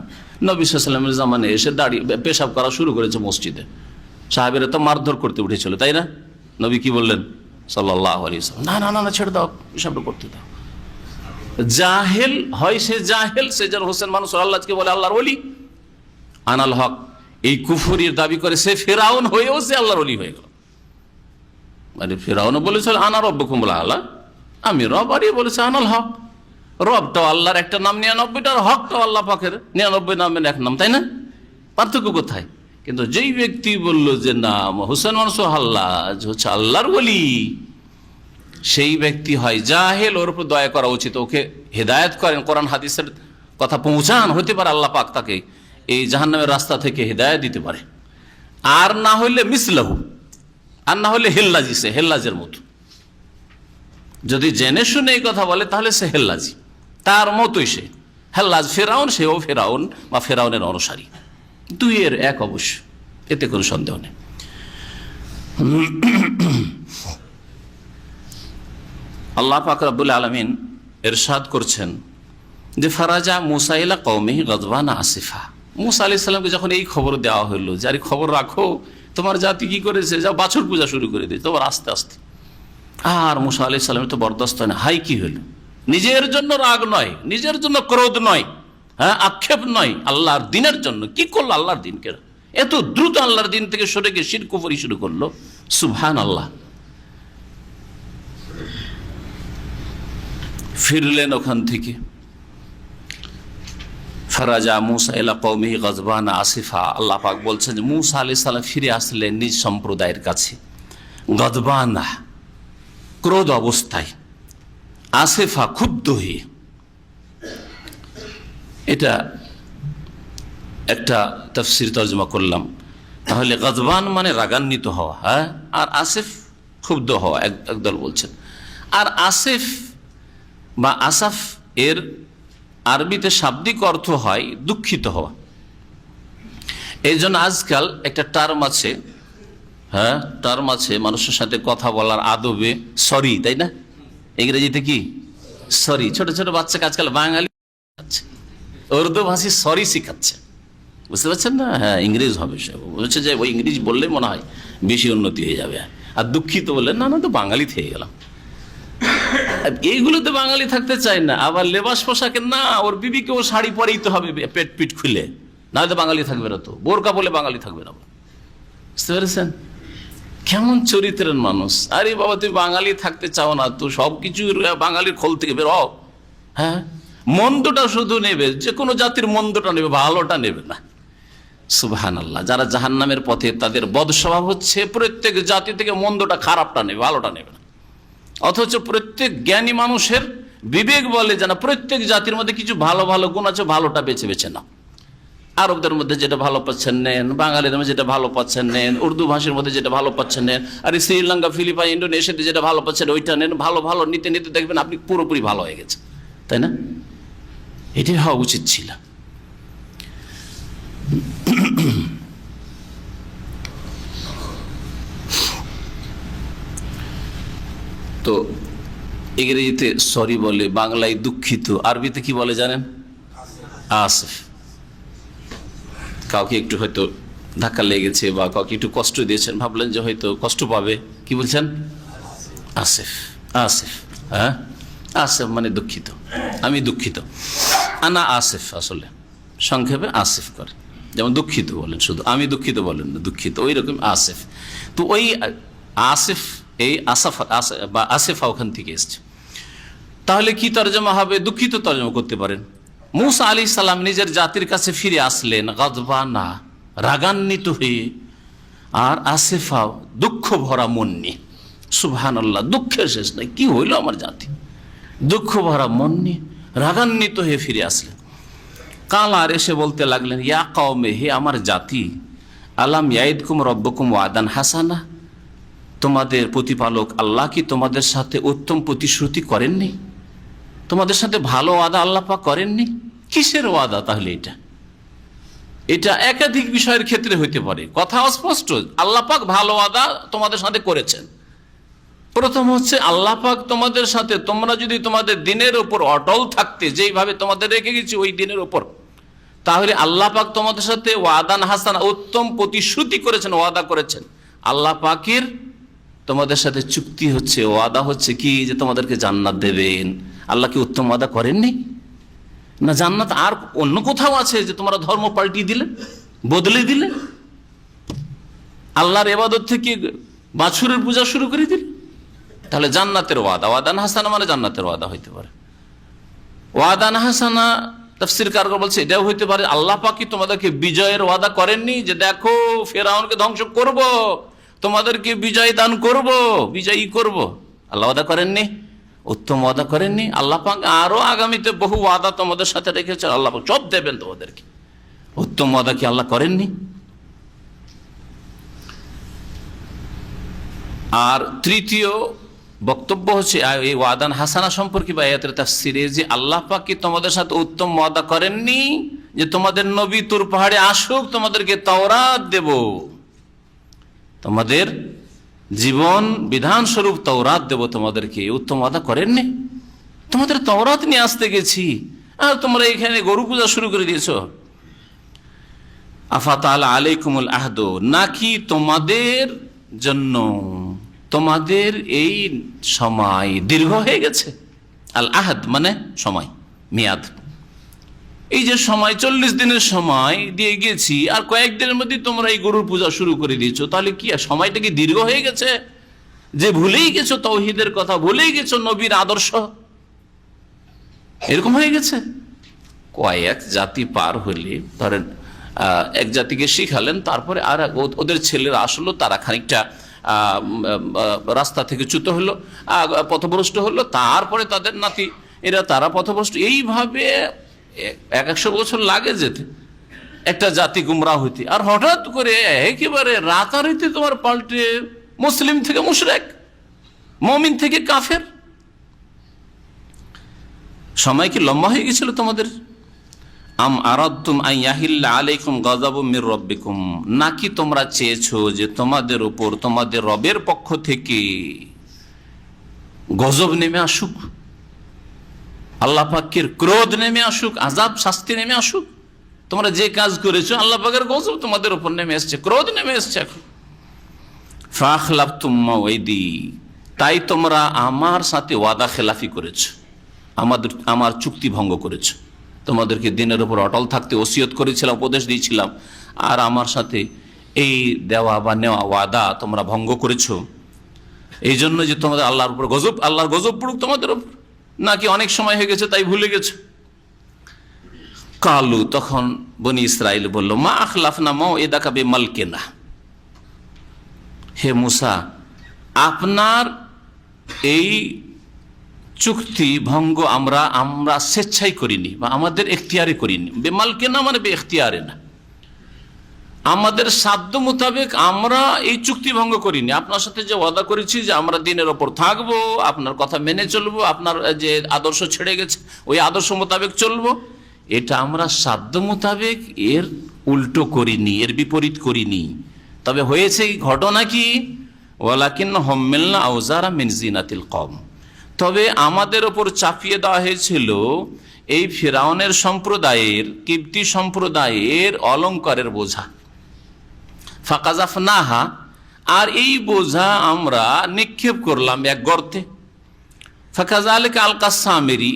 [SPEAKER 1] নবী সাল্লাল্লাহু আলাইহি ওয়াসাল্লামের জামানে এসে দাঁড়িয়ে পেশাব করা শুরু করেছে মসজিদে, সাহাবীরা তো মারধর করতে উঠেছিল, তাই না? নবী কি বললেন সাল্লাল্লাহু আলাইহি ওয়াসাল্লাম? না না না, ছেড়ে দাও, পেশাবটা করতে দাও। জাহেল হয় সে জাহেল, সে যেন হোসেন মানসুর হাল্লাজকে বলে আল্লাহর ওলি। আনাল হক এই কুফরির দাবি করে সে ফেরাউন হয়েও সে আল্লাহর ওলি হয়ে গেল। মানে ফেরাউনও বলেছিল আনা রব্বুকুম আল্লাহ, আমি রব, আর বলেছে আনাল হক। রবটাও আল্লাহর একটা নাম 99, আর হকটাও আল্লাহ পাকের 99 নামের এক নাম, তাই না? পার্থক্য কোথায়? কিন্তু যেই ব্যক্তি বলল যে না হোসেন মানসুর হাল্লাজ হচ্ছে আল্লাহর ওলি, সেই ব্যক্তি হয় জাহেল, ওর উপর দয়া করা উচিত, ওকে হেদায়েত করেন, কোরআন হাদিসের কথা পৌঁছান, হতে পারে আল্লাহ পাক তাকে এই জাহান্নামের রাস্তা থেকে হেদায়েত দিতে পারে। আর না হইলে মিসলাহু, আর না হলে হেল্লাজি, সে হেল্লাজের মতো। যদি জেনে শুনে এই কথা বলে তাহলে সে হেল্লাজি, তার মতোই সে হেল্লাজ। ফেরাউন, সেও ফেরাউন বা ফেরাউনের অনুসারী, দুইয়ের এক অবশ্য, এতে কোনো সন্দেহ নেই। আল্লাহ পাক রব্বুল আলামিন ইরশাদ করছেন যে ফারাজা মুসা ইলা কওমিহি গযবানা আসিফা। মুসা আলাইহিস সালামকে যখন এই খবর দেওয়া হলো, যার খবর রাখো তোমার জাতি কি করেছে, যাও বাছুর পূজা শুরু করে দিয়েছে, তোমার আস্তে আস্তে। আর মুসা আলাইহিস সালামের তো বরদাস্ত হয় না। হাই কি হলো? নিজের জন্য রাগ নয়, নিজের জন্য ক্রোধ নয়, হ্যাঁ আক্ষেপ নয়, আল্লাহর দিনের জন্য। কি করলো আল্লাহর দিনকে? এত দ্রুত আল্লাহর দিন থেকে সরে গিয়ে শিরক কুফরি শুরু করলো। সুবহানাল্লাহ। ফিরলেন ওখান থেকে, ফারাজা মুসা ইলা কওমিহি গযবানা আসিফা। আল্লাহ পাক বলছেন যে মুসা আলাইহিস সালাম ফিরে আসলেন নিজ সম্প্রদায়ের কাছে, গযবানা, ক্রোধ অবস্থায়, আসিফা, ক্ষুব্ধ হয়ে। এটা একটা তাফসীর তর্জমা করলাম। তাহলে গযবান মানে রাগান্বিত হওয়া, হ্যাঁ, আর আসিফ ক্ষুব্ধ হওয়া, একদল বলছেন। আর আসিফ বা আসাফ এর আরবিতে শাব্দিক অর্থ হয় দুঃখিত হওয়া। এই জন্য আজকাল একটা টার্ম আছে, হ্যাঁ টার্ম আছে মানুষের সাথে কথা বলার আদবে, সরি, তাই না? ইংরেজিতে কি সরি? ছোট ছোট বাচ্চাকে আজকাল বাঙালি উর্দু ভাষী সরি শিখাচ্ছে, বুঝতে পারছেন না? হ্যাঁ ইংরেজ হবে, সে বলছে যে ওই ইংরেজি বললে মনে হয় বেশি উন্নতি হয়ে যাবে। আর দুঃখিত বললেন না, না তো বাঙালি থেকে গেলাম। এইগুলোতে বাঙালি থাকতে চায় না। আবার লেবাস পোশাকে না, ওর বিবিকেও শাড়ি পরেই তো হবে, পেট পিট খুলে, না হলে বাঙালি থাকবে না। তো বোরকা বলে বাঙালি থাকবে না। বুঝতে পেরেছেন? কেমন চরিত্রের মানুষ। আরে বাবা, তুমি বাঙালি থাকতে চাও না তো সবকিছু বাঙালির খোল থেকে বের হও। হ্যাঁ, মন্দটা শুধু নেবে, যে কোনো জাতির মন্দটা নেবে, ভালোটা নেবে না। সুবহানাল্লাহ। যারা জাহান্নামের পথে, তাদের বদস্বভাব হচ্ছে প্রত্যেক জাতি থেকে মন্দটা, খারাপটা নেবে, ভালোটা নেবে না। অথচ প্রত্যেক জ্ঞানী মানুষের বিবেক বলে যে না, প্রত্যেক জাতির মধ্যে কিছু ভালো ভালো গুণ আছে, ভালোটা বেছে বেছে নাও। আরবদের মধ্যে যেটা ভালো পাচ্ছেন নেন, বাঙালিদের মধ্যে যেটা ভালো পাচ্ছেন নেন, উর্দু ভাষার মধ্যে যেটা ভালো পাচ্ছেন নেন, আর শ্রীলঙ্কা, ফিলিপাইন, ইন্ডোনেশিয়াতে যেটা ভালো পাচ্ছেন ওইটা নেন। ভালো ভালো নিতে নিতে দেখবেন আপনি পুরোপুরি ভালো হয়ে গেছে, তাই না? এটাই হওয়া উচিত ছিল। তো ইংরেজিতে সরি বলে, বাংলায় দুঃখিত, আরবিতে কি বলে জানেন? আসিফ। কাউকে একটু হয়তো ধাক্কা লেগেছে বা কাউকে একটু কষ্ট দিয়েছেন, ভাবলেন যে হয়তো কষ্ট পাবে, কি বলছেন? আসিফ। আসিফ, হ্যাঁ, আসিফ মানে দুঃখিত, আমি দুঃখিত। আনা আসিফ, আসলে সংক্ষেপে আসিফ করে, যেমন দুঃখিত বলেন, শুধু আমি দুঃখিত বলেন না, দুঃখিত, ওই রকম আসিফ। তো ওই আসিফ, এই আসাফ বা আসিফা ওখান থেকে এসছে। তাহলে কি তর্জমা হবে? দুঃখিত তর্জমা করতে পারেন। মুসা আলাইহিস সালাম নিজের জাতির কাছে ফিরে আসলেন গাদবানা, রাগান্বিত হয়ে, আর আসিফা দুঃখ ভরা মন নিয়ে। সুবহানাল্লাহ, দুঃখের শেষ নাই, কি হইল আমার জাতি, দুঃখ ভরা মন নিয়ে রাগান্বিত হয়ে ফিরে আসলেন। কাল আর এসে বলতে লাগলেন, ইয়া কওমে, হে আমার জাতি, আলাম ইয়াইদকুম রব্বুকুম ওয়াদান হাসানা, তোমাদের প্রতিপালক আল্লাহ কি তোমাদের সাথে উত্তম প্রতিশ্রুতি করেননি? তোমাদের সাথে ভালো ওয়াদা আল্লাহ পাক করেননি? কিসের ওয়াদা তাহলে এটা? এটা একাধিক বিষয়ের ক্ষেত্রে হইতে পারে, কথা অস্পষ্ট। আল্লাহ পাক ভালো ওয়াদা তোমাদের সাথে করেছেন। প্রথম হচ্ছে আল্লাহ পাক তোমাদের সাথে, তোমরা যদি তোমাদের দিনের উপর অটল থাকতে, যেইভাবে তোমাদের রেখে গেছি ওই দিনের উপর, তাহলে আল্লাহ পাক তোমাদের সাথে ওয়াদান হাসানা, উত্তম প্রতিশ্রুতি করেছেন, ওয়াদা করেছেন। আল্লাহ পাকের তোমাদের সাথে চুক্তি হচ্ছে, ওয়াদা হচ্ছে কি, যে তোমাদেরকে জান্নাত দেবেন। আল্লাহ কি উত্তম ওয়াদা করেননি? না, জান্নাত আর অন্য কোথাও আছে যে তোমরা ধর্ম পাল্টিয়ে দিলে, বদলে দিলে, আল্লাহর ইবাদত থেকে বাছুরের পূজা শুরু করে দিলে? তাহলে জান্নাতের ওয়াদা, ওয়াদান হাসানা মানে জান্নাতের ওয়াদা হইতে পারে। ওয়াদান হাসানা তাফসীর কারগর বলছে এটাও হইতে পারে আল্লাহ পাক কি তোমাদেরকে বিজয়ের ওয়াদা করেননি, যে দেখো ফেরাউনকে ধ্বংস করব, তোমাদেরকে বিজয় দান করব, বিজয়ী করব। আল্লাহ ওয়াদা করেননি, উত্তম ওয়াদা করেননি? আল্লাহ পাক আরো আগামীতে বহু ওয়াদা তোমাদের সাথে রেখেছেন, আল্লাহ পাক সব দেবেন তোমাদেরকে। উত্তম ওয়াদা কি আল্লাহ করেননি? আর তৃতীয় বক্তব্য হচ্ছে এই ওয়াদান হাসানা সম্পর্কে বা আয়াতের তাফসীরে, যে আল্লাহ পাক কি তোমাদের সাথে উত্তম ওয়াদা করেননি যে তোমাদের নবী তুর পাহাড়ে আসুক, তোমাদেরকে তাওরাত দেব, তোমাদের জীবন বিধান স্বরূপ তাওরাত দেব তোমাদেরকে, উত্তম ওয়াদা করেননি? তোমাদের তাওরাত নিয়ে আসতে গেছি আর তোমরা এখানে গরু পূজা শুরু করে দিয়েছো। আফাতাল আলাইকুমুল আহদ, নাকি তোমাদের জন্য তোমাদের এই সময় দীর্ঘ হয়ে গেছে? আল আহাদ মানে সময়, মেয়াদ। এই যে সময় 40 দিনের সময় দিয়ে গেছি, আর কয়েকদিনের মধ্যে তোমরা এই গরুর পূজা শুরু করে দিয়েছো, তাহলে কি সময়টা কি দীর্ঘ হয়ে গেছে, যে ভুলেই গেছো তাওহীদের কথা, ভুলেই গেছো নবীর আদর্শ, এরকম হয়ে গেছে? কয়েক জাতি পার হলে, ধরেন এক জাতিকে শিখালেন, তারপরে আর ওদের ছেলেরা আসলো, তারা খানিকটা রাস্তা থেকে চ্যুত হলো, পথভ্রষ্ট হলো, তারপরে তাদের নাতি এরা তারা পথভ্রষ্ট। এইভাবে 100 বছর লাগে যেতে একটা জাতি গুমরাহ হইতে, আর হঠাৎ করে একেবারে রাতারাতি তোমার পাল্টে মুসলিম থেকে মুশরিক, মুমিন থেকে কাফের। সময় কি লম্বা হয়ে গেছিল তোমাদের? আম আরাদতুম আন ইয়াহিল্লা আলাইকুম গাযাবুম মির রাব্বিকুম, নাকি তোমরা চেয়েছো যে তোমাদের উপর তোমাদের রবের পক্ষ থেকে গজব নেমে আসুক, আল্লাহ পাকের ক্রোধ নেমে আসুক, আযাব শাস্তি নেমে আসুক? তোমরা যে কাজ করেছো আল্লাহ পাকের গজব তোমাদের উপর নেমে এসছে, ক্রোধ নেমে এসছে। এখন ফাখলাফতুম মাওয়াইদি, তাই তোমরা আমার সাথে ওয়াদা খেলাফি করেছো, আমার চুক্তি ভঙ্গ করেছো। তোমাদেরকে দিনের উপর অটল থাকতে ওসিয়ত করেছিলাম, উপদেশ দিয়েছিলাম, আর আমার সাথে এই দেওয়া বা নেওয়া ওয়াদা তোমরা ভঙ্গ করেছো এই জন্য যে তোমাদের আল্লাহর উপর গজব, আল্লাহর গজব পড়ুক তোমাদের উপর, নাকি অনেক সময় হয়ে গেছে তাই ভুলে গেছো? কালু, তখন বনি ইসরাইল বলল, মা আখলাফনা মাউইদাকা বিমালকিনা, হে মুসা, আপনার এই চুক্তি ভঙ্গ আমরা স্বেচ্ছাই করিনি বা আমাদের এখতিয়ারে করিনি। বেমালকিনা মানে বে এখতিয়ারে না, আমাদের সাধ্য মোতাবেক আমরা এই চুক্তি ভঙ্গ করিনি। আপনার সাথে যে ওয়াদা করেছি যে আমরা দিনের ওপর থাকবো, আপনার কথা মেনে চলবো, আপনার যে আদর্শ ছেড়ে গেছে ওই আদর্শ মোতাবেক চলবো, এটা আমরা সাধ্য মোতাবেক এর উল্টো করিনি, এর বিপরীত করিনি। তবে হয়েছে এই ঘটনা কি, ওয়ালাকিন হাম্মালনা আওজারা মিন জিনাতিল কওম, তবে আমাদের ওপর চাপিয়ে দেওয়া হয়েছিল এই ফিরআউনের সম্প্রদায়ের, কিবতী সম্প্রদায়ের অলংকারের বোঝা। ফাকাযাফনাহা, আর এই বোঝা আমরা নিক্ষেপ করলাম এক গর্তে। ফাকাযালিকা আলকাস সামিরি,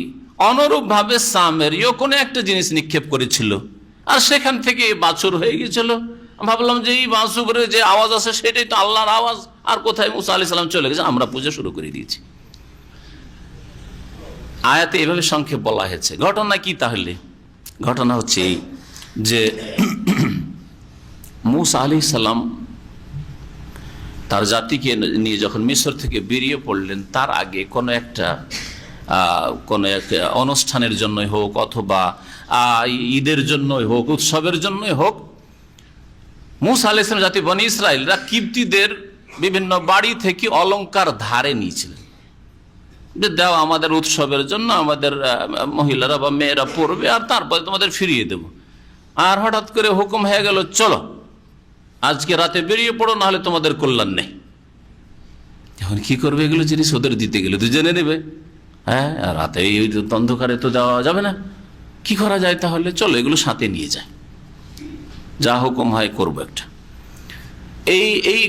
[SPEAKER 1] অনুরূপ ভাবে সামেরিও কোনো একটা জিনিস নিক্ষেপ করেছিল, আর সেখান থেকে বাছুর হয়ে গেছিল। ভাবলাম যে এই বাছুরের যে আওয়াজ আছে সেটাই তো আল্লাহর আওয়াজ, আর কোথায় মুসা আলাইহিস সালাম চলে গেছে, আমরা পূজা শুরু করে দিয়েছি। আয়াতে এভাবে সংক্ষেপ বলা হয়েছে। ঘটনা কি তাহলে? ঘটনা হচ্ছে যে মুসা আলাইহিস সালাম তার জাতিকে নিয়ে যখন মিশর থেকে বেরিয়ে পড়লেন, তার আগে কোনো একটা অনুষ্ঠানের জন্যই হোক অথবা ঈদের জন্যই হোক, উৎসবের জন্যই হোক, মুসা আলাইহিস সালাম জাতি বনি ইসরাইলরা কিবতীদের বিভিন্ন বাড়ি থেকে অলংকার ধারে নিয়েছিলেন, যে দাও আমাদের উৎসবের জন্য, আমাদের মহিলারা বা মেয়েরা পরবে, আর তারপরে তোমাদের ফিরিয়ে দেব। আর হঠাৎ করে হুকুম হয়ে গেল, চলো আজকে রাতে বেরিয়ে পড়ো, না হলে তোমাদের কল্যাণ নেই। এখন কি করবে এগুলো জিনিস? ওদের দিতে গেলে তো জেনে নেবে, হ্যাঁ, আর রাতে এই অন্ধকারে তো দেওয়া যাবে না। কি করা যায় তাহলে? চলো এগুলো সাথে নিয়ে যায়, যা হুকুম হয় করবো একটা। এই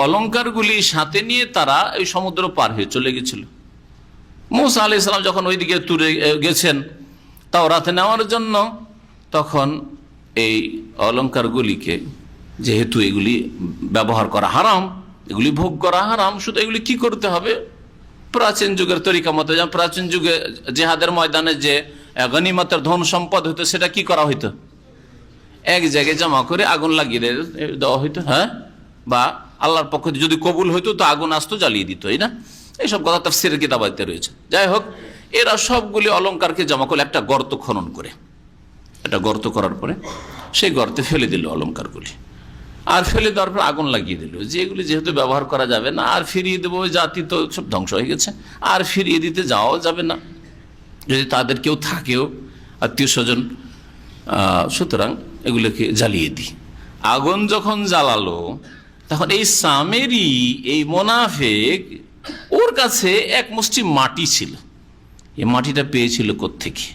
[SPEAKER 1] অলংকারগুলি সাথে নিয়ে তারা এই সমুদ্র পার হয়ে চলে গেছিল। মুসা আলাইহিস সালাম যখন ওইদিকে তুলে গেছেন তাও রাতে নেওয়ার জন্য, তখন এই অলংকারগুলিকে, যেহেতু এগুলি ব্যবহার করা হারাম, এগুলি ভোগ করা হারাম, শুধু এগুলি কি করতে হবে? প্রাচীন যুগের তরিকা মতো, যেমন প্রাচীন যুগে জেহাদের ময়দানে যে গনিমতের ধন সম্পদ হইতো, সেটা কি করা হইতো? এক জায়গায় জমা করে আগুন লাগিয়ে দেওয়া হইতো, হ্যাঁ, বা আল্লাহর পক্ষ থেকে যদি কবুল হইতো তো আগুন আসতো, জ্বালিয়ে দিত, এই না? এইসব কথা তাফসীরের কিতাবাতে রয়েছে। যাই হোক, এরা সবগুলি অলংকারকে জমা করে একটা গর্ত খনন করে, একটা গর্ত করার পরে সেই গর্তে ফেলে দিল অলংকারগুলি, আর ফেলে দেওয়ার পর আগুন লাগিয়ে দিল, যে এগুলি যেহেতু ব্যবহার করা যাবে না, আর ফিরিয়ে দেবো, জাতি তো সব ধ্বংস হয়ে গেছে, আর ফিরিয়ে দিতে যাওয়াও যাবে না, যদি তাদের কেউ থাকেও আত্মীয় স্বজন, সুতরাং এগুলোকে জ্বালিয়ে দিই। আগুন যখন জ্বালালো, তখন এই সামেরি, এই মোনাফেক, ওর কাছে এক মুষ্টি মাটি ছিল। এই মাটিটা পেয়েছিল কোত্থেকে?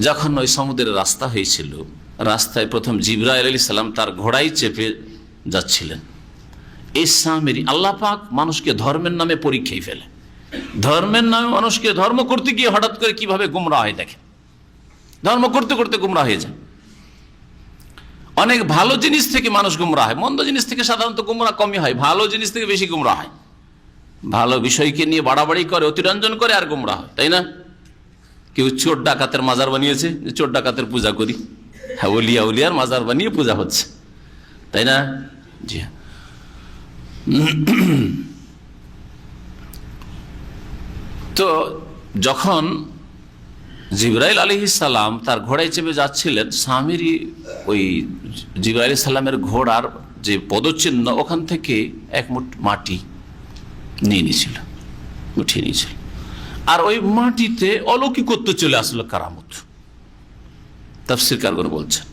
[SPEAKER 1] যখন ওই সমুদ্রের রাস্তা হয়েছিল, রাস্তায় প্রথম জিবরাইল আলাইহিস সালাম তার ঘোড়ায় চেপে যাচ্ছিলেন। এই সামেরি, আল্লাহ পাক মানুষকে ধর্মের নামে পরীক্ষায় ফেলে, ধর্মের নামে মানুষকে ধর্ম করতে গিয়ে হঠাৎ করে কিভাবে গুমরাহ হয় দেখেন। ধর্ম করতে করতে গুমরাহ হয়ে যায়। অনেক ভালো জিনিস থেকে মানুষ গুমরাহ হয়, মন্দ জিনিস থেকে সাধারণত গুমরাহ কমই হয়, ভালো জিনিস থেকে বেশি গুমরাহ হয়। ভালো বিষয়কে নিয়ে বাড়াবাড়ি করে, অতিরঞ্জন করে, আর গুমরাহ হয়, তাই না? কেউ চোর ডাকাতের মাজার বানিয়েছে, চোর ডাকাতের পূজা করি, হ্যাঁ, ওলিয়া উলিয়ার মাজার বানিয়ে পূজা হচ্ছে, তাই না? জি। তো যখন জিবরাইল আলাইহিস সালাম তার ঘোড়ায় চেপে যাচ্ছিলেন, সামেরি ওই জিবরাইল আলাইহিস সালামের ঘোড়ার যে পদচিহ্ন, ওখান থেকে এক মুঠ মাটি নিয়ে নিয়েছিল, উঠিয়ে নিয়েছিল, আর ওই মাটিতে অলৌকিকত্ব চলে আসলো, কারামত। তাফসীরকারগণ বলছেন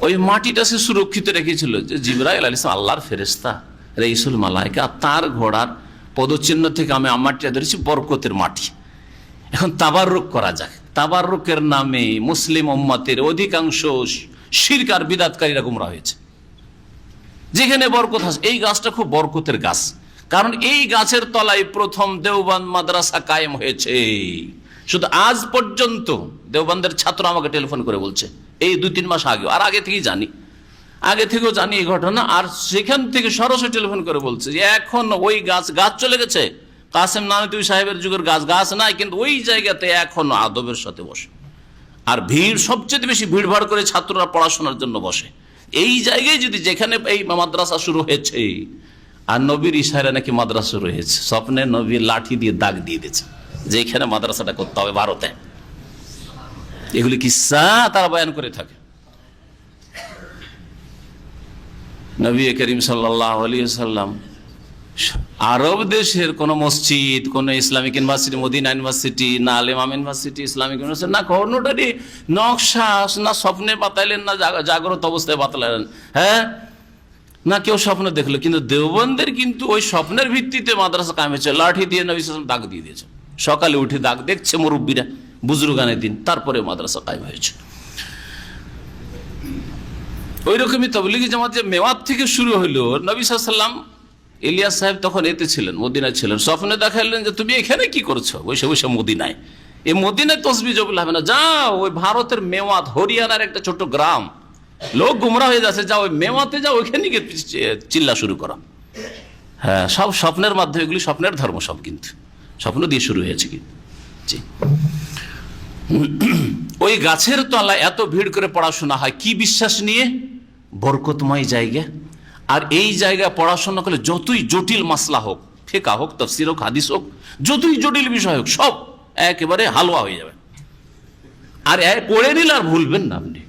[SPEAKER 1] ওই মাটিটা সে সুরক্ষিত রেখেছিল, যে জিবরাইল আলাইহিস সালাম আল্লাহর ফেরেশতা, রাইসুল মালায়েকা, তার ঘোড়ার পদচিহ্ন থেকে আমি মাটিটা ধরেছি, বরকতের মাটি। এখন তাবাররুক করা যাক, তাবাররুকের নামে মুসলিম উম্মতের অধিকাংশ শিরক আর বিদআতকারীরা গুমরাহ হয়েছে। যেখানে বরকত আছে, এই গাছটা খুব বরকতের গাছ, কারণ এই গাছের তলায় প্রথম দেওবন্দ মাদ্রাসা কায়েম হয়েছে। শুধু আজ পর্যন্ত দেওবন্দের ছাত্র আমাকে টেলিফোন করে বলছে, এই 2-3 মাস আগে, আর আগে থেকেই জানি, আগে থেকেও জানি এই ঘটনা, আর সেখান থেকে সরাসরি টেলিফোন করে বলছে যে এখন ওই গাছ চলে গেছে, কাসেম নানুতুবি সাহেবের যুগের গাছ নাই, কিন্তু ওই জায়গাতে এখন আদবের সাথে বসে, আর ভিড় সবচেয়ে বেশি ভিড়ভাড় করে ছাত্ররা পড়াশোনার জন্য বসে। এই জায়গায় যদি, যেখানে এই মাদ্রাসা শুরু হয়েছে, আর নবীর ইশারা নাকি মাদ্রাসা শুরু হয়েছে, স্বপ্নে নবী লাঠি দিয়ে দাগ দিয়ে দিয়েছে যে এখানে মাদ্রাসাটা করতে হবে ভারতে। এগুলি কিসসা তারা বয়ান করে থাকে। নবী করিম সাল্লাল্লাহু আলাইহি ওয়াসাল্লাম আরব দেশের কোন মসজিদ, কোন ইসলামিক ইউনিভার্সিটি, মদিনা ইউনিভার্সিটি, না আল ইমাম ইউনিভার্সিটি, ইসলামিক ইউনিভার্সিটি, না কোনটারই নকশা না স্বপ্নে বাতাইলেন, না জাগ্রত অবস্থায় বাতাইলেন, হ্যাঁ, না কেউ স্বপ্ন দেখলো। কিন্তু দেওবন্দের কিন্তু ওই স্বপ্নের ভিত্তিতে মাদ্রাসা কায়েম হয়েছে, লাঠি দিয়ে নবী সাল্লাল্লাহু আলাইহি ওয়াসাল্লাম দাগ দিয়ে দিয়েছে। সকালে উঠে দাগ দেখছে মুরব্বীরা, বুজুর্গানের দিন, তারপরে মাদ্রাসা কায়েম হয়েছে। ওই রকমই তাবলীগী জামাত যে মেওয়াত থেকে শুরু হলো, নবী সাল্লাল্লাহু আলাইহি ওয়াসাল্লাম, ইলিয়াস সাহেব তখন এতে ছিলেন, মদিনায় ছিলেন, স্বপ্নে দেখাইলেন যে তুমি এখানে কি করছো বসে বসে মদিনায়, এই মদিনায় তসবিহ জবিল হবে না, যাও ওই ভারতের মেওয়াত, হরিয়ানার একটা ছোট গ্রাম, লোক গুমরা হয়ে যাচ্ছে, যাও ওই মেওয়াতে যাও, ওইখানে গিয়ে চিল্লা শুরু করা। হ্যাঁ, সব স্বপ্নের মাধ্যমে, এগুলি স্বপ্নের ধর্ম সব, কিন্তু স্বপ্ন দিয়ে শুরু হয়েছে। কি জি, ওই গাছের তলায় এত ভিড় করে পড়াশোনা হয় কি বিশ্বাস নিয়ে? বরকতময় জায়গা, আর এই জায়গায় পড়াশোনা করলে যতই জটিল মাসলা হোক, ফিকহ হোক, তাফসীর হোক, হাদিস হোক, যতই জটিল বিষয় হোক, সব একেবারে হালুয়া হয়ে যাবে। আর পড়ে নিলে আর ভুলবেন না আপনি।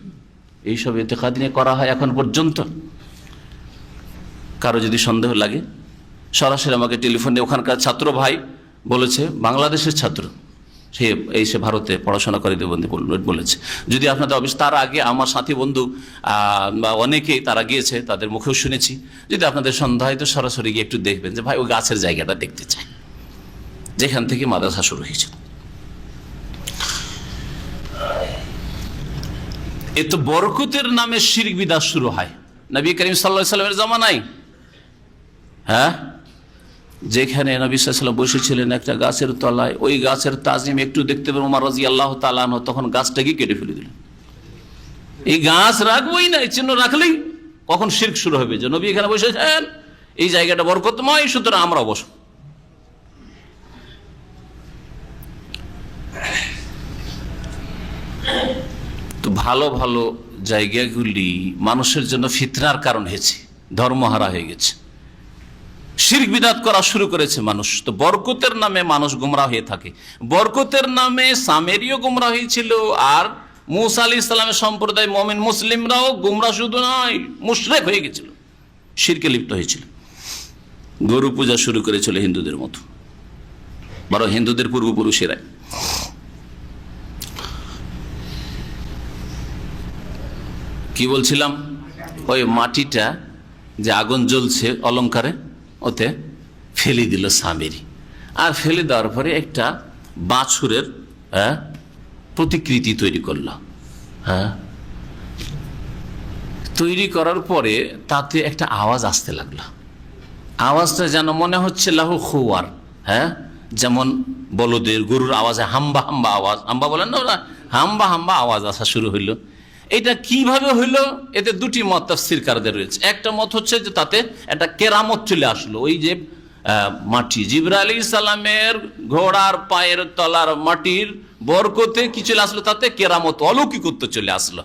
[SPEAKER 1] এইসব ইতিকাদ নিয়ে করা হয় এখন পর্যন্ত। কারো যদি সন্দেহ লাগে সরাসরি আমাকে টেলিফোনে, ওখানকার ছাত্র ভাই বলেছে, বাংলাদেশের ছাত্র, সে ভারতে পড়াশোনা করে দেবন্দি বলেছে, যদি আপনাদের অফিস, তার আগে আমার সাথী বন্ধু বা অনেকেই তারা গিয়েছে, তাদের মুখেও শুনেছি, যদি আপনাদের সন্দেহ হয় তো সরাসরি গিয়ে একটু দেখবেন যে ভাই ওই গাছের জায়গাটা দেখতে চাই, যেখান থেকে মাদ্রাসা শুরু হয়েছে। এ তো বরকতের নামে শিরক বিদআত শুরু হয় নবী করিম সাল্লাল্লাহু আলাইহি ওয়াসাল্লামের জামানায়। হ্যাঁ, যেখানে নবী সাল্লাল্লাহু আলাইহি ওয়াসাল্লাম বসেছিলেন একটা গাছের তলায়, ওই গাছের তাজিম একটু দেখতে পেলেন ওমর রাদিয়াল্লাহু তাআলা আনহু, তখন গাছটাকে কেটে ফেলে দিলেন। এই গাছ রাখবোই না, এই চিহ্ন রাখলেই কখন শিরক শুরু হবে যে নবী এখানে বসেছেন, এই জায়গাটা বরকতময়, সুতরাং আমরাও বসব। তো ভালো ভালো জায়গাগুলি মানুষের জন্য ফিতনার কারণ হয়েছে, ধর্মহারা হয়ে গেছে, শিরক বিদআত করা শুরু করেছে মানুষ। তো বরকতের নামে মানুষ গুমরাহ হয়ে থাকে। বরকতের নামে সামেরীয় গুমরাহ হয়েছিল, আর মুসা আলাইহিস সালামের সম্প্রদায় মুমিন মুসলিমরাও গুমরাহ শুধু নয়, মুশরিক হয়ে গেছিল, শিরকে লিপ্ত হয়েছিল। গরু পূজা শুরু করেছিল হিন্দুদের মতো, বড় হিন্দুদের পূর্বপুরুষেরাই। কি বলছিলাম, ওই মাটিটা যে আগুন জ্বলছে অলঙ্কারে, ওতে ফেলে দিল সামেরি, আর ফেলে দেওয়ার পরে একটা বাছুরের প্রতিকৃতি তৈরি করল। হ্যাঁ, তৈরি করার পরে তাতে একটা আওয়াজ আসতে লাগলো, আওয়াজটা যেন মনে হচ্ছে লাহু খুয়ার, হ্যাঁ, যেমন বলদের গরুর আওয়াজে হাম্বা হাম্বা আওয়াজ, হাম্বা বলেন না ওরা, হাম্বা হাম্বা আওয়াজ আসা শুরু হইলো। এটা কিভাবে হইল? এতে দুটি মত তাফসীরকারদের রয়েছে। একটা মত হচ্ছে যে তাতে একটা কেরামত চলে আসলো, ওই যে মাটি, জিবরাইল আলাইহিস সালামের ঘোড়ার পায়ের তলার মাটির বরকতে কি চলে আসলো, তাতে কেরামত, অলৌকিকত্ব চলে আসলো,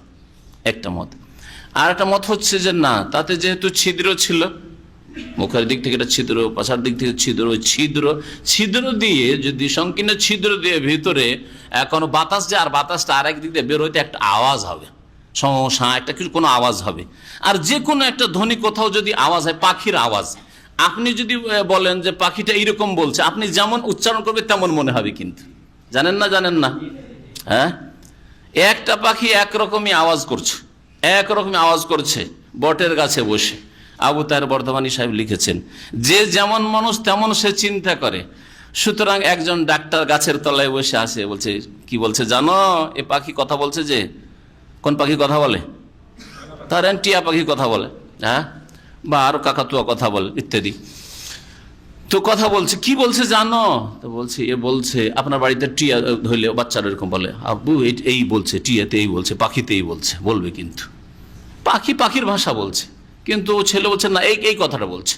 [SPEAKER 1] একটা মত। আর একটা মত হচ্ছে যে না, তাতে যেহেতু ছিদ্র ছিল, মুখের দিক থেকে একটা ছিদ্র, পাশার দিক থেকে ছিদ্র, ছিদ্র দিয়ে যদি সংকীর্ণ ছিদ্র দিয়ে ভিতরে কোনো বাতাস যায়, আর বাতাসটা আরেক দিক দিয়ে বের হইতে একটা আওয়াজ হবে, সমস্যা একটা কিছু কোনো আওয়াজ হবে। আর যে কোনো একটা ধ্বনি কোথাও যদি আওয়াজ হয়, পাখির আওয়াজ, আপনি যদি বলেন যে পাখিটা এইরকম বলছে, আপনি যেমন উচ্চারণ করবে তেমন মনে হবে, কিন্তু জানেন না, হ্যাঁ, একটা পাখি একরকমই আওয়াজ করছে, বটের গাছে বসে। আবু তাহের বর্ধমানী সাহেব লিখেছেন, যে যেমন মানুষ তেমন সে চিন্তা করে। সুতরাং একজন ডাক্তার গাছের তলায় বসে আছে, বলছে, কি বলছে জানো, এ পাখি কথা বলছে, যে কোন পাখি কথা বলে, তার টিয়া পাখি কথা বলে, হ্যাঁ, বা আরো কাকাতুয়া কথা বলে ইত্যাদি। তো কথা বলছে, কি বলছে জানো? তো বলছে, এ বলছে আপনার বাড়িতে টিয়া ধরলে বাচ্চারা এরকম বলে, আব্বু এই বলছে, টিয়াতে এই বলছে, পাখিতে এই বলছে, বলবে কিন্তু পাখি পাখির ভাষা বলছে, কিন্তু ও ছেলে বলছে না এই কথাটা বলছে।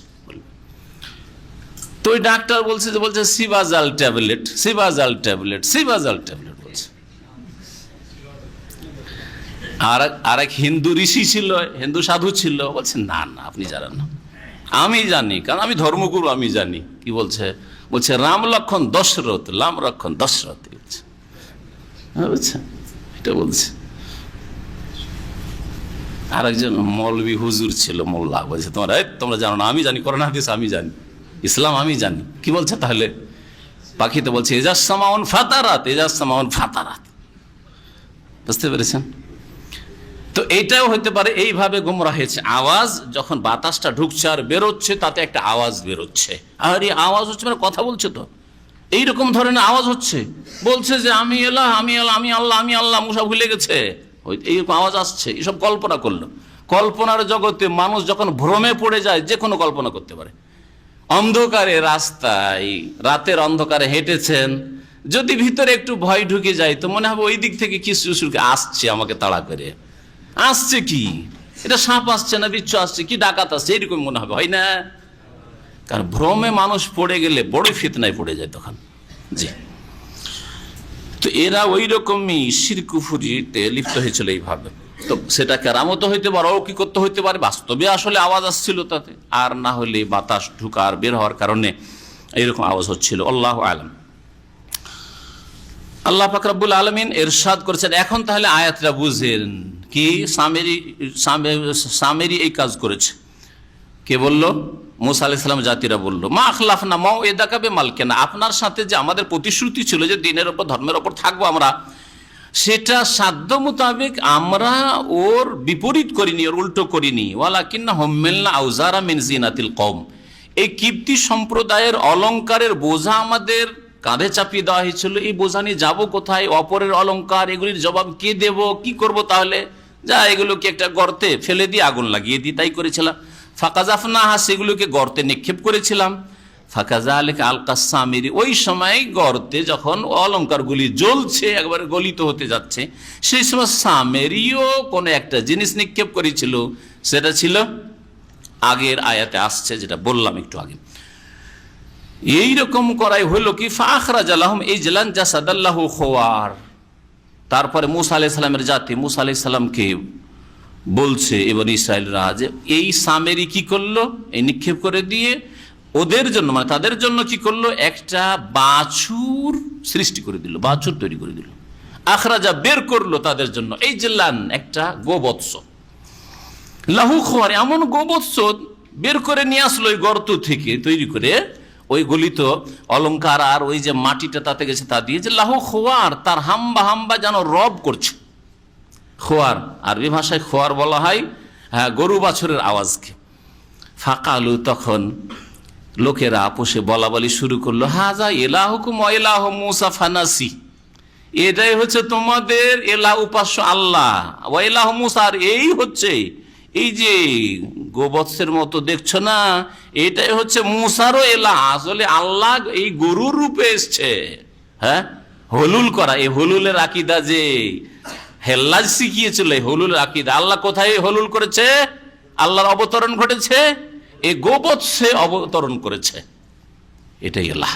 [SPEAKER 1] তো ওই ডাক্তার বলছে যে বলছে সিবাজাল ট্যাবলেট, সিবাজাল ট্যাবলেট, সিবাজাল ট্যাবলেট বলছে। আর এক হিন্দু ঋষি ছিল, হিন্দু সাধু ছিল, বলছে না না আপনি জানেন না, আমি জানি, কারণ আমি ধর্মগুরু, আমি জানি। কি বলছে? বলছে রাম লক্ষণ দশরথ, রাম লক্ষণ দশরথ বলছে। বুঝছেন, এটা বলছে। আর একজন মৌলবী হুজুর ছিল, মোল্লা, বলছে তোমরা জানো না, আমি জানি, কোরআন হাদিস আমি জানি, ইসলাম আমি জানি। কি বলছে তাহলে? পাখিতে বলছে এজাজ সামাউন ফাতারাত, এজাজ সামাউন ফাতারাত। বুঝতে পেরেছেন? তো এইটাও হইতে পারে এইভাবে গোমরা হয়েছে। আওয়াজ যখন বাতাসটা ঢুকছে আর বেরোচ্ছে, তাতে একটা আওয়াজ বেরোচ্ছে, আর এই আওয়াজ হচ্ছে মানে কথা বলছে, তো এইরকম ধরনের আওয়াজ হচ্ছে, বলছে যে আমি এলাহ, আমি এলাহ, আমি আল্লাহ, আমি আল্লাহ, মুসা ভুলে গেছে, এইরকম আওয়াজ আসছে। এসব কল্পনা করলো। কল্পনার জগতে মানুষ যখন ভ্রমে পড়ে যায়, যে কোনো কল্পনা করতে পারে। অন্ধকারে রাস্তায়, রাতের অন্ধকারে হেঁটেছেন, যদি ভিতরে একটু ভয় ঢুকে যায়, তো মনে হবে ওই দিক থেকে কিছু আসছে, আমাকে তাড়া করে আসছে, কি এটা সাপ আসছে না বিচ্ছু আসছে, কি ডাকাত আসছে, এরকম মনে হবে, হয় না? কারণ ভ্রমে মানুষ পড়ে গেলে বড় ফিতনায় পড়ে যায় তখন। জি, তো এরা ওই রকমই শিরক কুফরিতে লিপ্ত হয়েছিল এইভাবে। তো সেটা কেরামত হইতে পারে, অলৌকিকত্ব হইতে পারে, বাস্তবে আসলে আওয়াজ আসছিল তাতে, আর না হলে বাতাস ঢুকার বের হওয়ার কারণে এইরকম আওয়াজ হচ্ছিল। আল্লাহু আলাম। আল্লাহ পাক রব্বুল আলামিন ইরশাদ করেছেন। এখন তাহলে আয়াতটা বুঝেন, কি সামেরি এই কাজ করেছে। কে বলল? মুসা আলাইহিস সালাম জাতিরা বলল, মা আখলাফনা মাউইদাকা বিমালকিনা, আপনার সাথে যে আমাদের প্রতিশ্রুতি ছিল যে দিনের উপর, ধর্মের উপর থাকবো আমরা, সেটা সাধ্য মোতাবেক আমরা ওর বিপরীত করিনি, ওর উল্টো করিনি। ওয়ালাকিন্না হুম্মিলনা আউজারা মিন জিনাতিল কওম, এই কিপ্তি সম্প্রদায়ের অলংকারের বোঝা আমাদের কাঁধে চাপিয়ে দেওয়া হয়েছিল। এই বোঝা নিয়ে যাবো কোথায়? অপরের অলংকার, এগুলির জবাব কে দেব? কি করব? তাহলে যা এগুলোকে একটা গর্তে ফেলে দিয়ে আগুন লাগিয়ে দিই, তাই করেছিলাম। ফাকাজাফনাহা, সেগুলোকে গর্তে নিক্ষেপ করেছিলাম। ফাকাযালিকা আলকাস সামিরি, ওই সময় গর্তে যখন অলংকারগুলি জ্বলছে, একবারে গলিত হতে যাচ্ছে, সেই সময় সামেরিও কোন একটা জিনিস নিক্ষেপ করেছিল। সেটা ছিল আগের আয়াতে আসছে, যেটা বললাম একটু আগে। এইরকম করাই হলো কি, ফাখরাজা লাহুম ইজলান জাসাদাল্লাহু খুওয়ার। তারপরে মুসা আলাইহিস সালামের জাতি মুসা আলাইহিস সালামকে বলছে, এবার ইসরায়েলরা, যে এই সামেরি কি করলো, এই নিক্ষেপ করে দিয়ে ওদের জন্য, মানে তাদের জন্য কি করলো, একটা বাছুর সৃষ্টি করে দিল, বাছুর তৈরি করে দিল। আখরাজা, বের করলো তাদের জন্য, এই জিল্লান, একটা গোবৎস, লাহু খুওয়ার, এমন গোবৎস বের করে নিয়ে আসলো ওই গর্ত থেকে, তৈরি করে ওই গলিত অলংকার আর ওই যে মাটিটা তাতে গেছে তা দিয়ে, যে লাহু খুওয়ার, তার হাম্বা হাম্বা যেন রব করছে। খোয়ার, আরবি ভাষায় খোয়ার বলা হয় গরু বাছুরের আওয়াজকে। ফাকালু, তখন লোকেরা আপোষে বলা বলি শুরু করলো, হাজা ইলাহুকুম ওয়া ইলাহু মুসা ফানাসি, এটাই হচ্ছে তোমাদের এলাহ, উপাস্য আল্লাহ, ওয়া ইলাহু মুসা, আর এই হচ্ছে এই যে গোবৎসের মতো দেখছো না, এটাই হচ্ছে মুসারও এলাহ। আসলে আল্লাহ এই গরুর রূপে এসছে। হ্যাঁ, হলুল করা, এই হলুলের আকীদা যে হেল্লাজ শিখিয়েছিল, এই হলুলের আকীদা, আল্লাহ কোথায় হলুল করেছে? আল্লাহর অবতরণ ঘটেছে এই গোবৎসে, অবতরণ করেছে, এটাই আল্লাহ।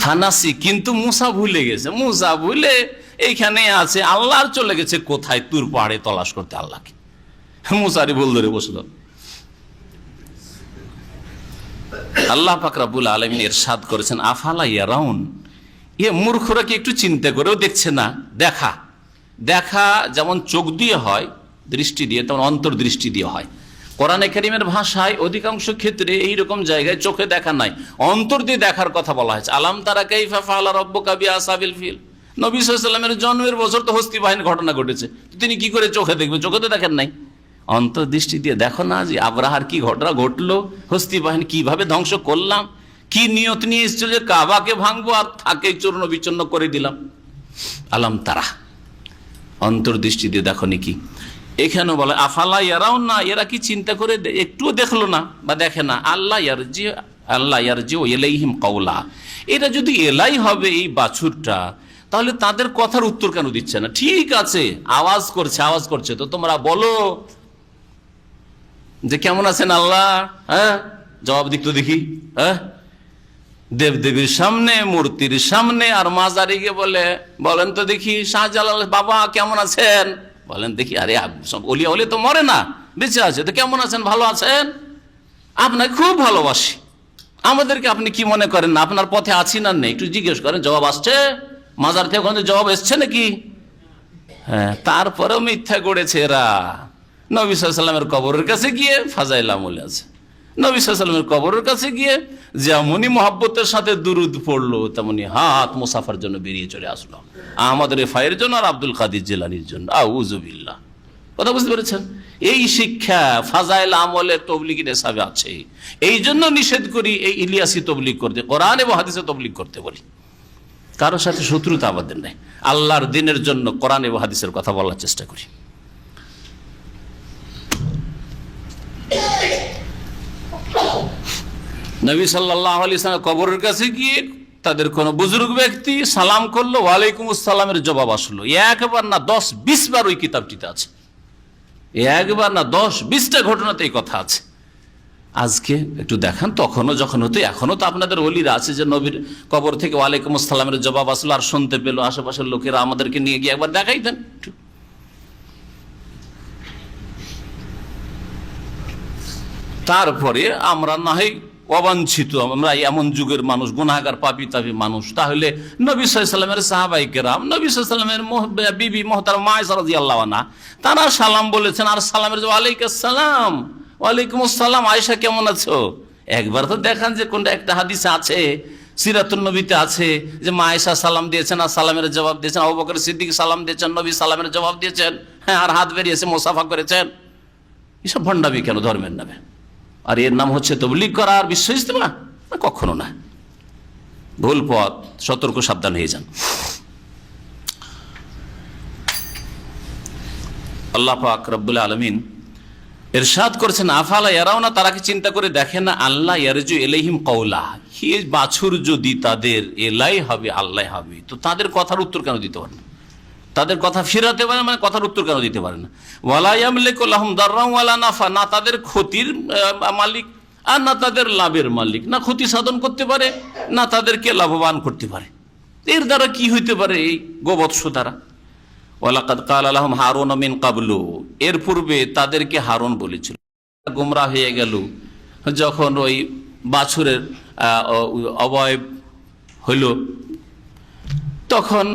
[SPEAKER 1] ফানাসি, কিন্তু মুসা ভুলে গেছে। মুসা ভুলে এইখানে আছে, আল্লাহর চলে গেছে কোথায়? তুর পাহাড়ে তলাশ করতে আল্লাহকে। মুসারি ভুল ধরে বসল। আল্লাহ পাক রব্বুল আলামিন ইরশাদ করেছেন, আফালা ইয়ারাউন, মূর্খরা কি একটু চিন্তা করেও দেখছে না? দেখা দেখা যেমন চোখ দিয়ে হয়, দৃষ্টি দিয়ে, তেমন অন্তর্দৃষ্টি দিয়ে হয়। কোরআনে কারীমের ভাষায় অধিকাংশ ক্ষেত্রে এইরকম জায়গায় চোখে দেখা নাই, অন্তর দিয়ে দেখার কথা বলা হয়েছে। আলাম তারা কাইফা ফাআলা রাব্বুকা বিআসহাবিল ফিল, নবী সাল্লাল্লাহু আলাইহি ওয়াসাল্লামের জন্মের বছর তো হস্তি বাহিনীর ঘটনা ঘটেছে, তিনি কি করে চোখে দেখবে? চোখে তো দেখেন নাই, অন্তর্দৃষ্টি দিয়ে দেখো না যে আবরাহার কি ঘটনা ঘটলো, হস্তি বাহিনী কিভাবে ধ্বংস করলাম, কি নিয়ত নিয়ে এসেছিল যে কাবাকে ভাঙবো আর তাকে চূর্ণ বিচূর্ণ করে দিলাম। আলাম তারা, অন্তর্দৃষ্টি দিয়ে দেখো নাকি। এখানেও বলে আফালা ইয়ারাউন, না এরা কি চিন্তা করে একটুও দেখলো না বা দেখে না? আল্লাহ ইয়ারজি ইলাইহিম কাওলা, এটা যদি এলাই হবে এই বাছুরটা, তাহলে তাদের কথার উত্তর কেন দিচ্ছে না? ঠিক আছে, আওয়াজ করছে তো তোমরা বলো যে কেমন আছেন আল্লাহ। হ্যাঁ, জবাব দিক তো দেখি। হ্যাঁ, দেবদেবীর সামনে, মূর্তির সামনে আর মাজারে গিয়ে বলেন তো দেখি শাহজালাল বাবা কেমন আছেন, বলেন দেখি। আরে সব অলিয়া হলে তো মরে না, বেঁচে আছে তো কেমন আছেন, ভালো আছেন? আপনাকে খুব ভালোবাসি, আমাদেরকে আপনি কি মনে করেন না, আপনার পথে আছি না নেই একটু জিজ্ঞেস করেন। জবাব আসছে মাজার থেকে, ওখানে জবাব এসছে নাকি? হ্যাঁ, তারপরেও মিথ্যা গড়েছে এরা। নবী সাল্লাল্লাহু আলাইহি ওয়াসাল্লামের কবরের কাছে গিয়ে ফাজাইল আমল আছে, নবী সাল্লাল্লাহু আলাইহি ওয়াসাল্লামের কবরের কাছে গিয়ে যেমনই মহব্বতের সাথে দুরুদ পড়লো, তেমনি হাত মুসাফার জন্য বেরিয়ে চলে আসলো, আমাদের রেফায়ের জন্য আর আব্দুল কাদের জিলানীর জন্য। আউযু বিল্লাহ। কথা বুঝতে পেরেছেন? এই শিক্ষা ফাজাইল আমলে তবলিগের হিসাবে আছে। এই জন্য নিষেধ করি এই ইলিয়াসি তবলিগ করতে, কোরআন এবং হাদিসে তবলিগ করতে বলি। কারোর সাথে শত্রুতা আমাদের নেই, আল্লাহর দিনের জন্য কোরআন এবং হাদিসের কথা বলার চেষ্টা করি। নবী সাল্লাল্লাহু আলাইহি ওয়াসাল্লাম কবরের কাছে গিয়ে তাদের কোন বুজুর্গ ব্যক্তি সালাম করলো, ওয়ালাইকুম আসসালামের জবাব আসলো। একবার না 10-20 বার ওই কিতাবটিতে আছে, একবার না 10-20টা ঘটনাতে এই কথা আছে। আজকে একটু দেখান, তখনও যখন হতো, এখনো তো আপনাদের ওলিরা আছে যে নবীর কবর থেকে ওয়ালাইকুম আসসালামের জবাব আসলো আর শুনতে পেল, আশেপাশের লোকেরা আমাদেরকে নিয়ে গিয়ে একবার দেখাই দেন। তারপরে আমরা না হয় অবাঞ্ছিত, আমরা এমন যুগের মানুষ, গুনাহগার পাপী তাপী মানুষ, তাহলে নবী সাল্লাল্লাহু আলাইহি ওয়াসাল্লামের সাহাবায়ে কেরাম, নবী সাল্লাল্লাহু আলাইহি ওয়াসাল্লামের বিবি মুহতারামা আয়েশা রাদিয়াল্লাহু আনহা, তারা সালাম বলেছেন, আর সালামের জবাব ওয়ালাইকুম আসসালাম, ওয়ালাইকুম আসসালাম, আয়েশা কেমন আছো? একবার তো দেখান যে কোনটা একটা হাদিসে আছে, সিরাতুন নবীতে আছে যে মা আয়েশা সালাম দিয়েছেন আর সালামের জবাব দিয়েছেন, আবু বকর সিদ্দিক সালাম দিয়েছেন, নবী সালামের জবাব দিয়েছেন, হ্যাঁ, আর হাত বেরিয়েছে মুসাফা করেছেন। এসব ভণ্ডামি কেন ধর্মের নামে? আর এর নাম হচ্ছে তবলিগ করা আর বিশ্ব ইজতেমা? কখনো না, ভুল পথ, সতর্ক সাবধান হয়ে যান। আল্লাহ পাক রব্বুল আলামিন ইরশাদ করেছেন, আফালা ইয়ারাউনা, তারা কি চিন্তা করে দেখে না, আল্লাহ ইয়ারজু ইলাইহিম কওলা, এই বাছুর যদি তাদের এলাই হবে, আল্লাহ হবে, তো তাদের কথার উত্তর কেন দিতে পারে না? তাদের কথা ফিরাতে পারে, মানে কথার উত্তর কেন দিতে পারে না? ওয়ালা ইয়ামলিকু লাহুম দাররান ওয়ালা নাফা, না তাদের ক্ষতির মালিক আর না তাদের লাভের মালিক, না ক্ষতি সাধন করতে পারে না তাদেরকে লাভবান করতে পারে। এর দ্বারা কি হইতে পারে? এই গোবৎস দ্বারা। ওয়ালাকাদ ক্বালা লাহুম হারুন মিন ক্বাবলু, এর পূর্বে তাদেরকে হারুন বলেছিল। গোমরা হয়ে গেল যখন ওই বাছুরের অবয়ব হইল, তখন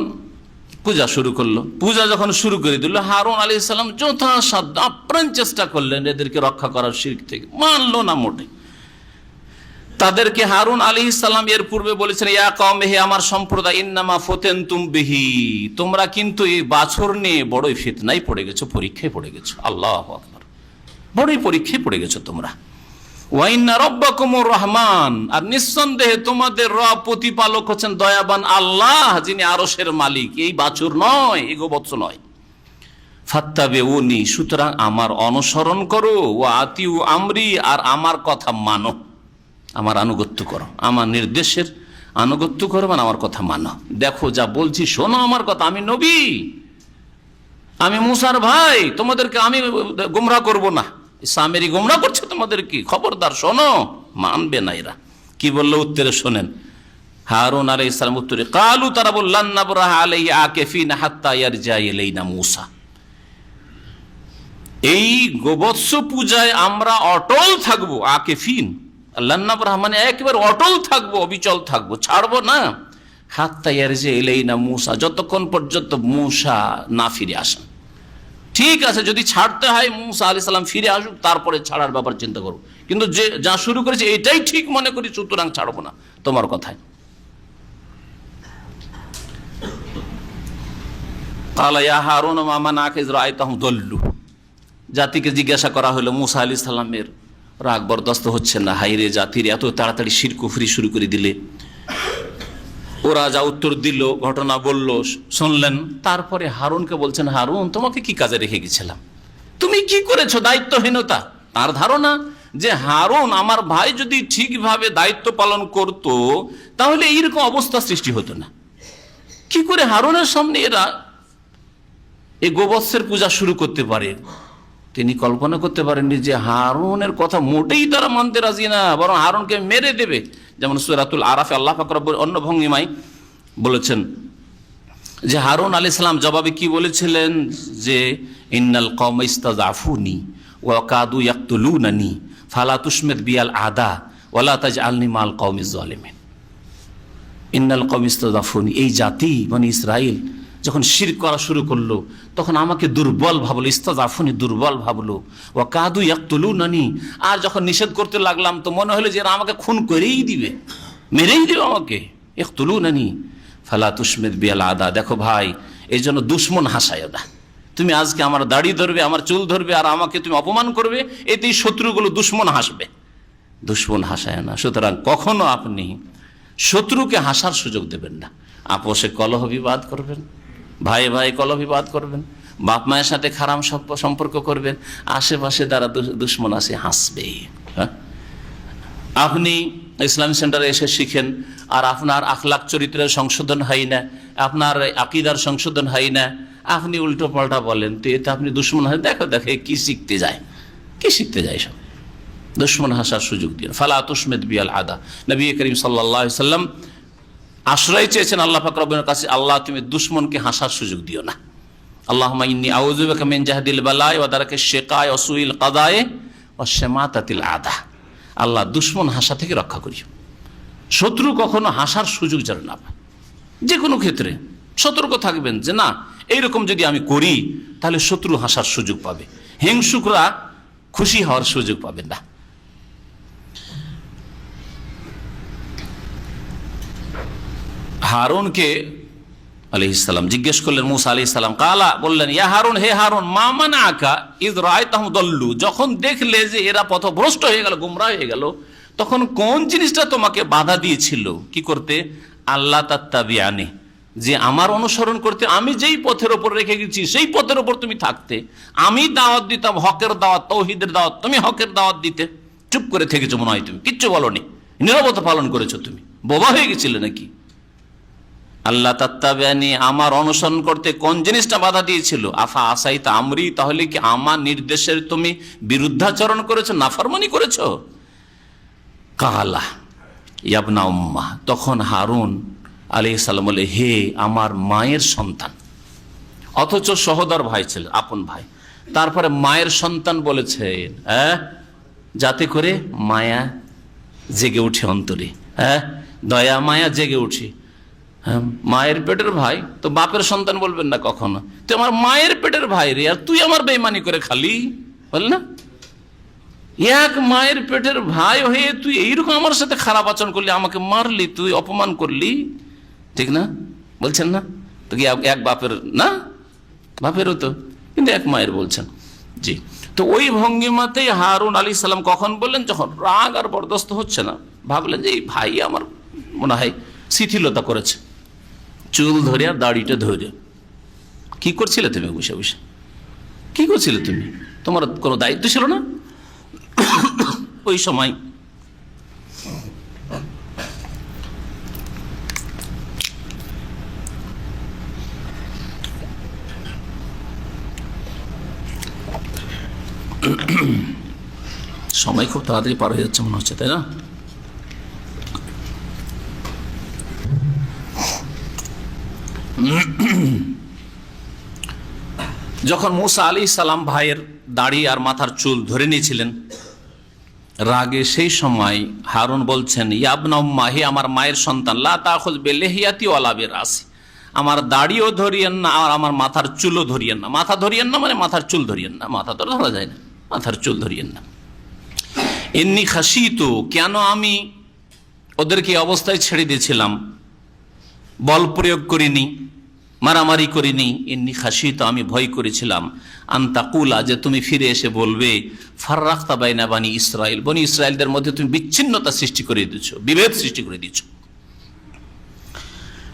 [SPEAKER 1] পূজা শুরু করলো। পূজা যখন শুরু করে দিল, হারুন আলাইহিস সালাম যথাসাধ্য আপ্রাণ চেষ্টা করলেন এদেরকে রক্ষা করার, শিরক থেকে মানলো না মোটে। তাদেরকে হারুন আলাইহিস সালাম এর পূর্বে বলেছেন, ইয়া কওমি, হে আমার সম্প্রদায়, ইন্নামা ফুতিনতুম বিহি, তোমরা কিন্তু এই বাছুর নিয়ে বড়ই ফিতনায় পড়ে গেছো, পরীক্ষায় পড়ে গেছো। আল্লাহু আকবার, বড়ই পরীক্ষায় পড়ে গেছো তোমরা। ওয়া ইন্না রাব্বাকুমুর রহমান, আর নিঃসন্দেহে তোমাদের রব প্রতিপালক হচ্ছেন দয়াবান আল্লাহ, যিনি আরশের মালিক, এই বাছুর নয়, এই গোবৎস নয়। ফাত্তাবিউনি, সুতরাং আমার অনুসরণ করো, ওয়া আতিউ আমরি, আর আমার কথা মানো, আমার আনুগত্য করো, আমার নির্দেশের আনুগত্য করো, মানে আমার কথা মানো। দেখো যা বলছি শোনো আমার কথা, আমি নবী, আমি মুসার ভাই, তোমাদেরকে আমি গোমরাহ করব না। সামেরি গোমরাহ করছে তোমাদের, কি খবরদার শোনো, মানবে না এরা। কি বললো উত্তরে শোনেন, হারুন আলাইহিস সালাম উত্তরে, কালু, তারা বললেন, নাবরাহা আলাইহি আকিফিনা হাত্তা ইয়ারজা ইলাইনা মূসা, এই গোবৎস পূজায় আমরা অটল থাকবো। আকিফিন, লান্নাবরাহা মানে একেবারে অটল থাকবো, অবিচল থাকবো, ছাড়বো না। হাত্তা ইয়ারজা ইলাইনা মূসা, যতক্ষণ পর্যন্ত মূসা না ফিরে আসেন। ঠিক আছে, যদি ছাড়তে হয় মূসা আলাইহিস সালাম ফিরে আসুক, তারপরে ছাড়ার ব্যাপার চিন্তা করবো, কিন্তু যে যা শুরু করেছে এটাই ঠিক মনে করি, সুতরাং ছাড়বো না তোমার কথায়। ক্বালা ইয়া হারুন মা মানাকা ইয রাআইতাহুম দাল্লু, জাতিকে জিজ্ঞাসা করা হলো, মূসা আলাইহিস সালামের রাগ বরদাস্ত হচ্ছে না, হাইরে জাতির এত তাড়াতাড়ি শিরক কুফরি শুরু করে দিলে। ওরা যা উত্তর দিল, ঘটনা বলল, শুনলেন। তারপরে হারুনকে বলছেন, হারুন, তোমাকে কি কাজে রেখে গেছিলাম, তুমি কি করেছো? দায়িত্বহীনতা। তার ধারণা যে হারুন আমার ভাই যদি ঠিকভাবে দায়িত্ব পালন করত, তাহলে এইরকম অবস্থা সৃষ্টি হতো না। কি করে হারুনের সামনে এরা এই গোবৎসের পূজা শুরু করতে পারে? তিনি কল্পনা করতে পারেননি যে হারুনের কথা মোটেই তারা মানতে রাজি না, বরং হারুনকে মেরে দেবে। যেমন সূরাতুল আরাফে আল্লাহ পাক রব্বুল অন্য ভঙ্গিমায় বলেছেন যে হারুন আলাইহিস সালাম জবাবে কি বলেছিলেন যে ইন্নাল কওমা ইস্তাযআফুনি ওয়া কাদু ইয়াকতুলুনানি ফালা তুশমিত বিয়াল আদা ওয়ালা তাজআলনি মাল কওমিজ জালিমিন। ইন্নাল কওমা ইস্তাযআফুনি, এই জাতি বনি ইসরাইল যখন শিরক করা শুরু করলো তখন আমাকে দুর্বল ভাবলো, ইস্তাযআফুনি দুর্বল ভাবলো, ওয়া কাদু ইয়াকতুলুনানি, আর যখন নিষেধ করতে লাগলাম তো মনে হলো যে এরা আমাকে খুন করেই দিবে, মেরেই দিবে আমাকে। ইয়াকতুলুনানি ফালা তুশমিত বিয়াল আদা, দেখো ভাই এই জন্য দুশ্মন হাসায় না। তুমি আজকে আমার দাড়ি ধরবে, আমার চুল ধরবে, আর আমাকে তুমি অপমান করবে, এতেই শত্রুগুলো দুশ্মন হাসবে, দুশ্মন হাসায় না। সুতরাং কখনো আপনি শত্রুকে হাসার সুযোগ দেবেন না। আপোষে কলহ বিবাদ করবেন, ভাই ভাই কলহ বিবাদ করবেন, বাপ মায়ের সাথে খারাপ সম্পর্ক করবেন, আশেপাশে যারা দুশ্মন আছে হাসবে। হ্যাঁ, আপনি ইসলামিক সেন্টারে এসে শিখেন আর আপনার আখলাক চরিত্রের সংশোধন হয় না, আপনার আকীদার সংশোধন হয় না, আপনি উল্টো পাল্টা বলেন, তো এতে আপনি দুশ্মন হয়। দেখো দেখে কি শিখতে যায়, কি শিখতে যায় সব। দুশ্মন হাসার সুযোগ দিন। ফালা তুশমিত বিয়াল আদা, নবী করিম সাল্লাল্লাহু আলাইহি ওয়াসাল্লাম আশ্রয় চেয়েছেন আল্লাহ পাক রব্বুল কাছে, আল্লাহ তুমি দুশ্মনকে হাসার সুযোগ দিও না। আল্লাহুম্মা ইন্নী আউযু বিকা মিন জাহদিল বালাই ওয়া দারকিশ শিকায় ওয়া সুইল কাদায়ে ওয়া শামাতাতিল আদা। আল্লাহ দুশ্মন হাসা থেকে রক্ষা করিও। শত্রু কখনো হাসার সুযোগ যেন না পায়। যে কোনো ক্ষেত্রে সতর্ক থাকবেন যে না, এইরকম যদি আমি করি তাহলে শত্রু হাসার সুযোগ পাবে, হিংসুকরা খুশি হওয়ার সুযোগ পাবে না। হারুনকে আলাইহিস সালাম জিজ্ঞেস করলেন, মুসা আলাইহিস সালাম কালা বললেন, ইয়া হারুন, হে হারুন, মা মানাআকা ইয রাআইতাহুম দাল্লু, যখন দেখলে যে এরা পথভ্রষ্ট হয়ে গেল, গোমরাহ হয়ে গেল, তখন কোন জিনিসটা তোমাকে বাধা দিয়েছিল কি করতে? আল্লাহ তাত্তাবিআনি, যে আমার অনুসরণ করতে, আমি যেই পথের ওপর রেখে গেছি সেই পথের ওপর তুমি থাকতে, আমি দাওয়াত দিতাম হকের দাওয়াত, তাওহীদের দাওয়াত, তুমি হকের দাওয়াত দিতে, চুপ করে থেকেছো মনে হয়, তুমি কিচ্ছু বলনি, নীরবতা পালন করেছো, তুমি বোবা হয়ে গেছিলে নাকি? আল্লাহ তাত্তাবিআনি, আমার অনুসরণ করতে কোন জিনিসটা বাধা দিয়েছিল? আফা আসাইতা আমরি, তাহলে কি আমার নির্দেশের তুমি বিরুদ্ধাচরণ করেছো, নাফরমানি করেছো? কালা ইয়াবনা উম্মাহ, তখন হারুন আলাইহিস সালাম বলে, হে আমার মায়ের সন্তান, অথচ সহোদর ভাই ছিল, আপন ভাই, তারপরে মায়ের সন্তান বলেছেন, হ্যাঁ, যাতে করে মায়া জেগে উঠে অন্তরে, হ্যাঁ, দয়া মায়া জেগে উঠে। মায়ের পেটের ভাই তো বাপের সন্তান বলবেন না কখনো, তুই আমার মায়ের পেটের ভাই রে, আর তুই আমার বেঈমানি করে খালি, বল না, এক মায়ের পেটের ভাই হয়ে তুই এইরকম আমার সাথে খারাপ আচরণ করলি, আমাকে মারলি, তুই অপমান করলি, ঠিক না? বলছেন না তো কি এক বাপের না, বাপেরও তো, কিন্তু এক মায়ের বলছেন। জি, তো ওই ভঙ্গিমাতেই হারুন আলাইহিস সালাম কখন বললেন, যখন রাগ আর বরদাস্ত হচ্ছে না, ভাবলেন যে এই ভাই আমার মনে হয় শিথিলতা করেছে, চুল ধরে আর দাড়িটা ধরে। কি করছিলে তুমি বসে বসে, কি করছিলে তুমি? তোমার কোনো দায়িত্ব ছিল না ওই সময়? সময় খুব তাড়াতাড়ি পার হয়ে যাচ্ছে মনে হচ্ছে, তাই না? যখন মুসা আলাইহিস সালাম ভাইয়ের দাড়ি আর মাথার চুল ধরে নিয়েছিলেন রাগে, সেই সময় হারুন বলছেন, ইয়াবনা উম্মা, হে আমার মায়ের সন্তান, লা তাখুয বিলিহিয়াতি ওয়ালা বিরাসি, আমার দাড়িও ধরিয়েন না আর আমার মাথার চুলও ধরিয়েন না। মাথা ধরিয়েন না মানে মাথার চুল ধরিয়েন না, মাথা তো ধরা যায় না, মাথার চুল ধরিয়েন না। ইন্নী খাশিতু, কেন আমি ওদেরকে অবস্থায় ছেড়ে দিয়েছিলাম, বল প্রয়োগ করিনি, মারামারি করিনি। ইন্নী খাশিতু, আমি ভয় করেছিলাম, আন তাকুলা, যে তুমি ফিরে এসে বলবে, ফাররাকতা বাইনা বানি ইসরাইল, বনি ইসরাইলদের মধ্যে তুমি বিচ্ছিন্নতা সৃষ্টি করে দিয়েছো, বিভেদ সৃষ্টি করে দিয়েছো।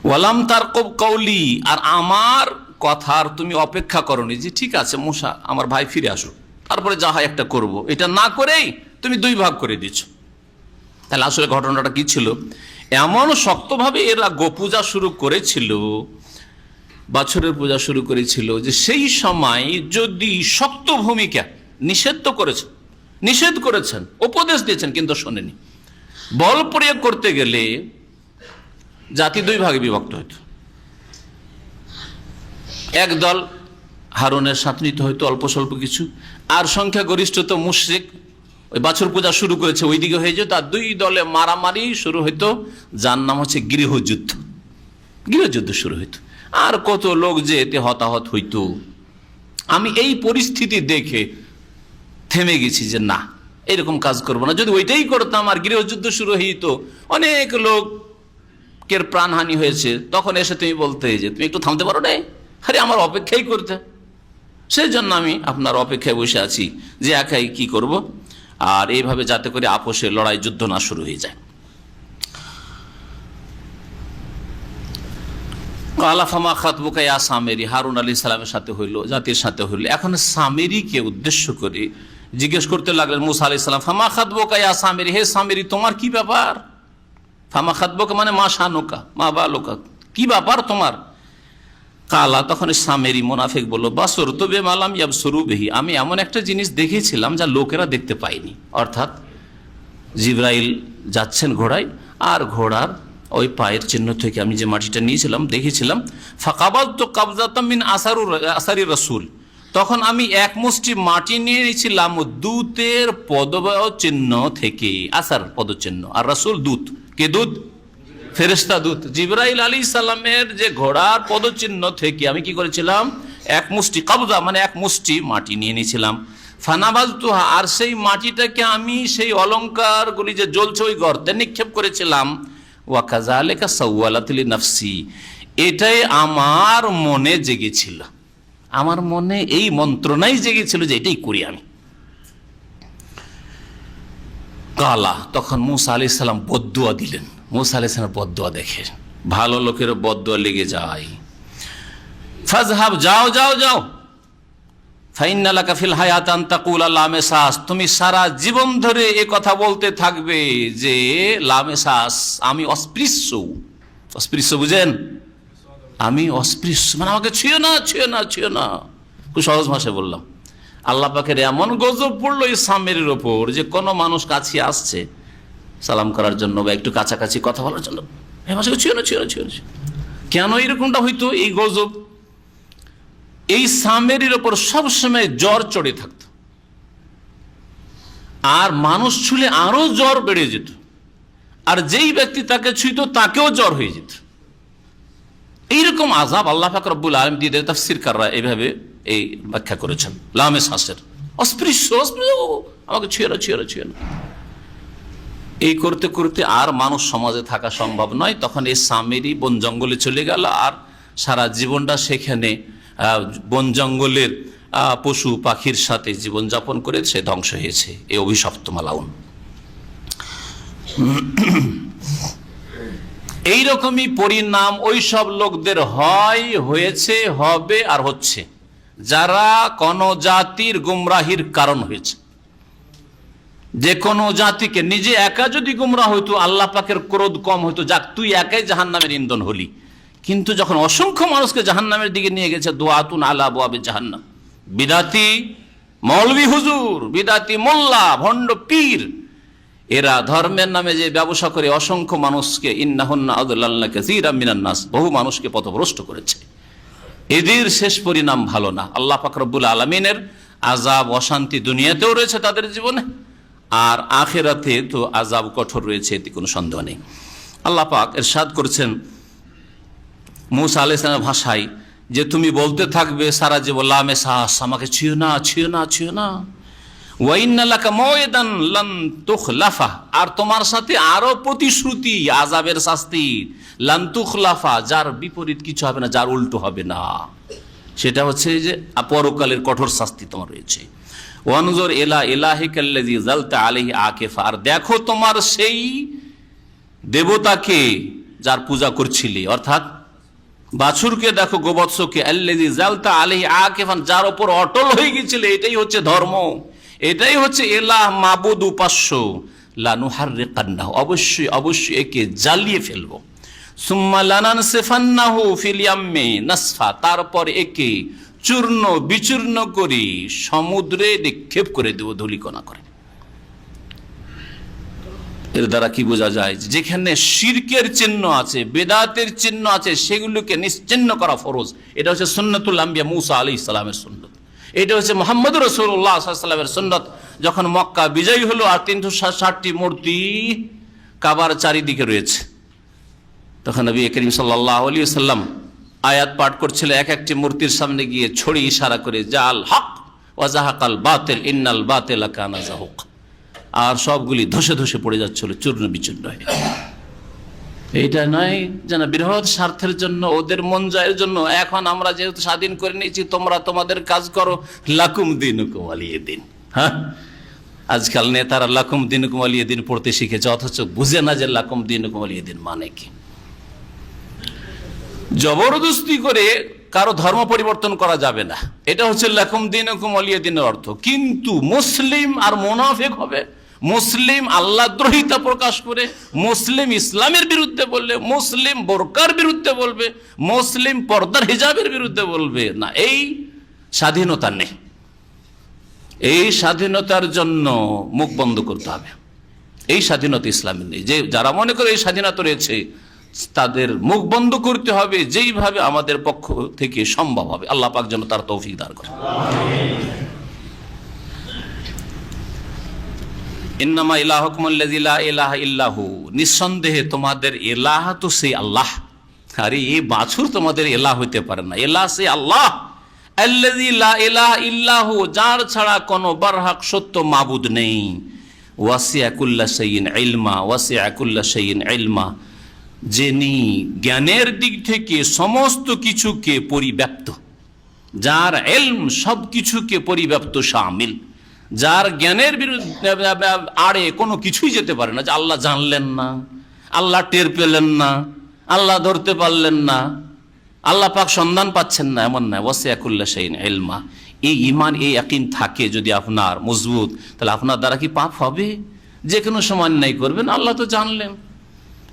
[SPEAKER 1] ওয়ালাম তারকুব কওলি, আর আমার কথার তুমি অপেক্ষা করনি, যে ঠিক আছে মুসা আমার ভাই ফিরে আসো, তারপরে যা হয় একটা করব, এটা না করেই তুমি দুই ভাগ করে দিচ্ছ। তাহলে আসলে ঘটনাটা কি ছিল? এমন শক্তভাবে এরা গোপূজা শুরু করেছিল বাছুরের পূজা শুরু করেছিল, যে সেই সময় যদি শক্ত ভূমিকা নিষেধ করেছেন, উপদেশ দিয়েছেন, কিন্তু শোনেনি। বল প্রয়োগ করতে গেলে জাতি দুই ভাগে বিভক্ত হইত। এক দল হারুনের সাথ নিতে হয়তো অল্প স্বল্প কিছু, আর সংখ্যাগরিষ্ঠ তো মুশরিক, ওই বাছুর পূজা শুরু করেছে ওইদিকে হয়ে যেত, আর দুই দলে মারামারি শুরু হইতো, যার নাম হচ্ছে গৃহযুদ্ধ শুরু হইতো। আর কত লোক যে এতে হতাহত হইতো। আমি এই পরিস্থিতি দেখে থেমে গেছি যে না, এরকম কাজ করবো না। যদি ওইটাই করতাম আর গৃহযুদ্ধ শুরু হইত, অনেক লোকের প্রাণহানি হয়েছে, তখন এসে তুমি বলতে যে তুমি একটু থামতে পারো না, আরে আমার অপেক্ষাই করতে। সেই জন্য আমি আপনার অপেক্ষায় বসে আছি যে একাই কি করব, আর এইভাবে যাতে করে আপোষে লড়াই যুদ্ধ না শুরু হয়ে যায়। আলাফামা খাতবুকা ইয়া সামেরি, হারুন আলাইহিস সালামের সাথে হইল, জাতির সাথে হইল। এখন সামেরিকে উদ্দেশ্য করে জিজ্ঞেস করতে লাগলেন মুসা আলাইহিস সালাম, ফামা খাতবুকা ইয়া সামেরি, হে সামেরি তোমার কি ব্যাপার? ফামা খাতবুকা মানে মা শানুকা, মা বালুকা, কি ব্যাপার তোমার? কালা, তখন সামেরি মুনাফিক বলল, বাসর তো বেমালাম ইয়াবসুরু বিহি, আমি এমন একটা জিনিস দেখেছিলাম যা লোকেরা দেখতে পায়নি। অর্থাৎ জিবরাইল যাচ্ছেন ঘোড়ায়, আর ঘোড়ার ওই পায়ের চিহ্ন থেকে আমি যে মাটিটা নিয়েছিলাম দেখেছিলাম। ফাকাবাল তো কাবজাতাম মিন আসারি রসুল, তখন আমি এক মুষ্টি মাটি নিয়ে নিয়েছিলাম দূতের পদচিহ্ন থেকে। আসার পদচিহ্ন, আর রসুল দূত। কে দূত? ফেরেশতা দূত। জিবরাইল আলাইহিস সালামের যে ঘোড়ার পদচিহ্ন থেকে আমি কি করেছিলাম? এক মুষ্টি, কবজা মানে এক মুষ্টি মাটি নিয়ে নিয়েছিলাম। ফানাবাজতুহা, আর সেই মাটিটাকে আমি সেই অলংকারগুলি যে জ্বলছে ওই গর্তে নিক্ষেপ করেছিলাম। ওয়া কাযালিকা সাওয়ালাত লিনাফসি, এটাই আমার মনে জেগেছিল, আমার মনে এই মন্ত্রণাই জেগেছিল যে এটাই করি আমি। কালা, তখন মুসা আলাইহিস সালাম বদদুয়া দিলেন। মুসা আলাইহিস সালাম বদদুয়া দেখে ভালো লোকের বদদুয়া লেগে যায়। ফাযহাব, যাও যাও যাও, ফাইন্না লাকা ফিল হায়াত আন তাকুলা লা মেসাস, তুমি সারা জীবন ধরে এ কথা বলতে থাকবে যে লা মেসাস, আমি অস্পৃশ্য। অস্পৃশ্য বুঝেন? আমি অস্পৃশ্য মানে আমাকে ছুঁয়ো না, ছুঁয়ো না, ছুঁয়ো না। খুব সহজ ভাষায় বললাম। আল্লাহ পাকের এমন গজব পড়লো এই সামেরির ওপর যে কোনো মানুষ কাছে আসছে সালাম করার জন্য বা একটু কাছাকাছি কথা বলার জন্য, ছুঁয়ো না, ছুঁয়ো না, ছুঁয়ো না। কেন এরকমটা হইতো? এই গজব এই সামেরির ওপর সবসময় জ্বর চড়ে থাকত, আর মানুষ ছুলে আরো জ্বর বেড়ে যেত, আর যেই ব্যক্তি তাকে ছুঁইত তাকেও জ্বর হয়ে যেত। এইরকম আযাব আল্লাহ পাক রব্বুল আলামিন দিয়ে তাফসীরকাররা এইভাবে এই ব্যাখ্যা করেছেন। লামে শাসের অস্পৃশ্য, আমাকে ছুঁয়ো না, ছুঁয়ো না, ছুঁয়ো না। এই করতে করতে আর মানুষ সমাজে থাকা সম্ভব নয়। তখন এই সামেরি বন জঙ্গলে চলে গেল, আর সারা জীবনটা সেখানে বন জঙ্গলের পশু পাখির সাথে জীবনযাপন করে সে ধ্বংস হয়েছে। এই অভিশপ্ত মালাউন। এইরকমই পরিণাম ওই সব লোকদের হয়েছে, হবে আর হচ্ছে, যারা কোন জাতির গুমরাহির কারণ হয়েছে। যে কোনো জাতিকে নিজে একা যদি গুমরাহ হইতো, আল্লাহ পাকের ক্রোধ কম হইতো, যাক তুই একাই জাহান্নামের ইন্ধন হলি। কিন্তু যখন অসংখ্য মানুষকে জাহান্নামের দিকে নিয়ে গেছে, দুআতুন আলা আবওয়াবি জাহান্নাম, বিদাতি মৌলভী হুজুর, বিদাতি মোল্লা, ভণ্ড পীর, এরা ধর্মের নামে যে ব্যবসা করে অসংখ্য মানুষকে, ইন্নাহুন্না আদলাল্না কাসীরাম মিনান নাস, বহু মানুষকে পথভ্রষ্ট করেছে। এদের শেষ পরিণাম ভালো না। আল্লাহ পাক রব্বুল আলামিনের আযাব, অশান্তি দুনিয়াতেও রয়েছে তাদের জীবনে, আর আখিরাতে তো আযাব কঠোর রয়েছে, এতে কোনো সন্দেহ নেই। আল্লাহ পাক ইরশাদ করেছেন মুসা আলাইহিস সালামের ভাষায় যে তুমি বলতে থাকবে সারা জীবন লা মেসাস, আমাকে ছুঁয়ো না, ছুঁয়ো না, ছুঁয়ো না। ওয়া ইন্না লাকা মাওইদান লান তুখলাফা, আর তোমার সাথে আরো প্রতিশ্রুতি আযাবের শাস্তির, লান তুখলাফা, যার বিপরীত কিছু হবে না, যার উল্টো হবে না। সেটা হচ্ছে যে পরকালের কঠোর শাস্তি তোমার রয়েছে। ওয়ানজুর ইলা ইলাহিকাল্লাযী যালতা আলাইহি আকিফা, আর দেখো তোমার সেই দেবতাকে যার পূজা করছিলে, অর্থাৎ বাছুরকে দেখো, গোবৎসকে, আল্লাযী যালতা আলাইহি আকিফান, যার উপর অটল হয়ে গিয়েছিলে। এটাই হচ্ছে ধর্ম, এটাই হচ্ছে ইলাহ, মাবুদ, উপাস্য। লানুহাররিকান্নাহু, অবশ্যই অবশ্যই একে জ্বালিয়ে ফেলবো। সুম্মা লানানসিফান্নাহু ফিল ইয়াম্মি নাসফা, তারপর একে চূর্ণ বিচূর্ণ করে সমুদ্রে নিক্ষেপ করে দেব, ধূলিকণা করে। এর দ্বারা কি বোঝা যায়? যেখানে শিরকের চিহ্ন আছে, বেদাতের চিহ্ন আছে, সেগুলোকে নিশ্চিহ্ন করা ফরজ। এটা হচ্ছে সুন্নতুল আম্বিয়া মুসা আলাইহিস সালামের সুন্নত। এটা হচ্ছে মুহাম্মদ রাসূলুল্লাহ সাল্লাল্লাহু আলাইহি ওয়াসাল্লামের সুন্নত। যখন মক্কা বিজয়ী হলো আর 360টি মূর্তি কাবার চারিদিকে রয়েছে, তখন নবী করিম সাল্লাল্লাহু আলাইহি ওয়াসাল্লাম আয়াত পাঠ করছিল, এক একটি মূর্তির সামনে গিয়ে ছড়ি ইশারা করে, জাল হক ওয়া জাহাকাল বাতিল ইন্নাল বাতিলা কানা যাহুক। আর সবগুলি ধসে ধসে পড়ে যাচ্ছিল, চূর্ণ বিচূর্ণ হয়ে। এইটা নয় যেন বৃহৎ স্বার্থের জন্য, ওদের মন জয়ের জন্য এখন আমরা যেহেতু স্বাধীন করে নিয়েছি, তোমরা তোমাদের কাজ করো, লাকুম দিনুকুম ওয়ালিয়া দিন। হ্যাঁ, আজকাল নেতারা লাকুম দিনুকুম ওয়ালিয়া দিন পড়তে শিখেছে, অথচ বুঝে না যে লাকুম দিনুকুম ওয়ালিয়া দিন মানে কি। জবরদস্তি করে কারো ধর্ম পরিবর্তন করা যাবে না, এটা হচ্ছে লাকুম দিনুকুম ওয়ালিয়া দিনের অর্থ। কিন্তু মুসলিম আর মুনাফিক হবে, মুসলিম আল্লাহ দ্রোহিতা প্রকাশ করে, মুসলিম ইসলামের বিরুদ্ধে বলবে, মুসলিম বোরকার বিরুদ্ধে বলবে, মুসলিম পর্দার হিজাবের বিরুদ্ধে বলবে না, এই স্বাধীনতা নেই। এই স্বাধীনতার জন্য মুখ বন্ধ করতে হবে। এই স্বাধীনতা ইসলামের নেই। যে যারা মনে করে এই স্বাধীনতা রয়েছে, তাদের মুখ বন্ধ করতে হবে যেইভাবে আমাদের পক্ষ থেকে সম্ভব হবে। আল্লাহ পাক যেন তার তৌফিক দান করেন। ইন্নামা ইলাহুকুমুল্লাযী লা ইলাহা ইল্লাহু, নিঃসন্দেহে তোমাদের ইলাহ তো সেই আল্লাহ। আরে এই বাছুর তোমাদের ইলাহ হইতে পারে না, ইলাহ সেই আল্লাহ। আল্লাযী লা ইলাহা ইল্লাহু, যার ছাড়া কোনো বারহাক সত্য মাবুদ নেই। ওয়াসিআ কুল্লা শাইইন ইলমা, ওয়াসিআ কুল্লা শাইইন ইলমা, যিনি জ্ঞানের দিক থেকে সমস্ত কিছুকে পরিব্যাপ্ত, যার ইলম সব কিছুকে পরিব্যাপ্ত শামিল, যার জ্ঞানের বিরুদ্ধে আড়ে কোনো কিছুই যেতে পারে না। যে আল্লাহ জানলেন না, আল্লাহ টের পেলেন না, আল্লাহ ধরতে পারলেন না, আল্লাহ পাক সন্ধান পাচ্ছেন না, এমন না। ওয়াসিআ কুল্লা শাইইন ইলমা, এই ঈমান, এই ইয়াকিন থাকে যদি আপনার মজবুত, তাহলে আপনার দ্বারা কি পাপ হবে? যে কোনো সময় অন্যায় করবেন, আল্লাহ তো জানলেন।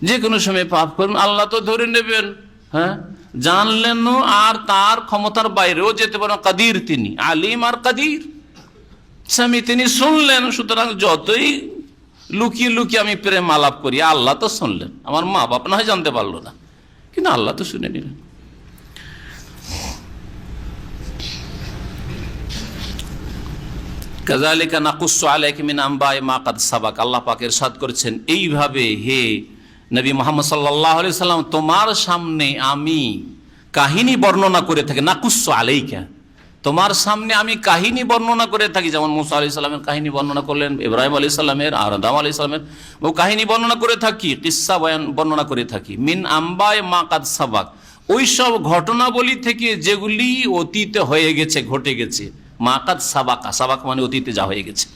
[SPEAKER 1] যে কোনো সময় পাপ করবেন, আল্লাহ তো ধরে নেবেন। হ্যাঁ, জানলেন আর তার ক্ষমতার বাইরেও যেতে পারেন। কাদির, তিনি আলিম আর কাদির। স্বামী তিনি শুনলেন, সুতরাং যতই লুকিয়ে লুকিয়ে আমি প্রেম আলাপ করি, আল্লাহ তো শুনলেন। আমার মা বাপ না হয় জানতে পারলো না, কিন্তু আল্লাহ তো শুনে নিলেন। কাযালিকা নাকুসসু আলাইকা মিন আনবাই মা কাদ সাবাক, আল্লাহ পাক ইরশাদ করেছেন, এইভাবে হে নবী মুহাম্মদ সাল্লাল্লাহু আলাইহি সাল্লাম, তোমার সামনে আমি কাহিনী বর্ণনা করে থাকি। নাকুসসু আলাইকা, তোমার সামনে আমি কাহিনী বর্ণনা করে থাকি। যেমন মুসা আলাইহিস সালামের কাহিনী বর্ণনা করলেন, ইব্রাহিম আলাইহিস সালামের, আর আদম আলাইহিস সালামের ও কাহিনী বর্ণনা করে থাকি, কিসসা বর্ণনা করে থাকি। মিন আনবাই মা কাদ সাবাক, ওই সব ঘটনাবলী থেকে যেগুলি অতীতে হয়ে গেছে, ঘটে গেছে। মা কাদ সাবাকা, সাবাক মানে অতীতে যা হয়ে গেছে,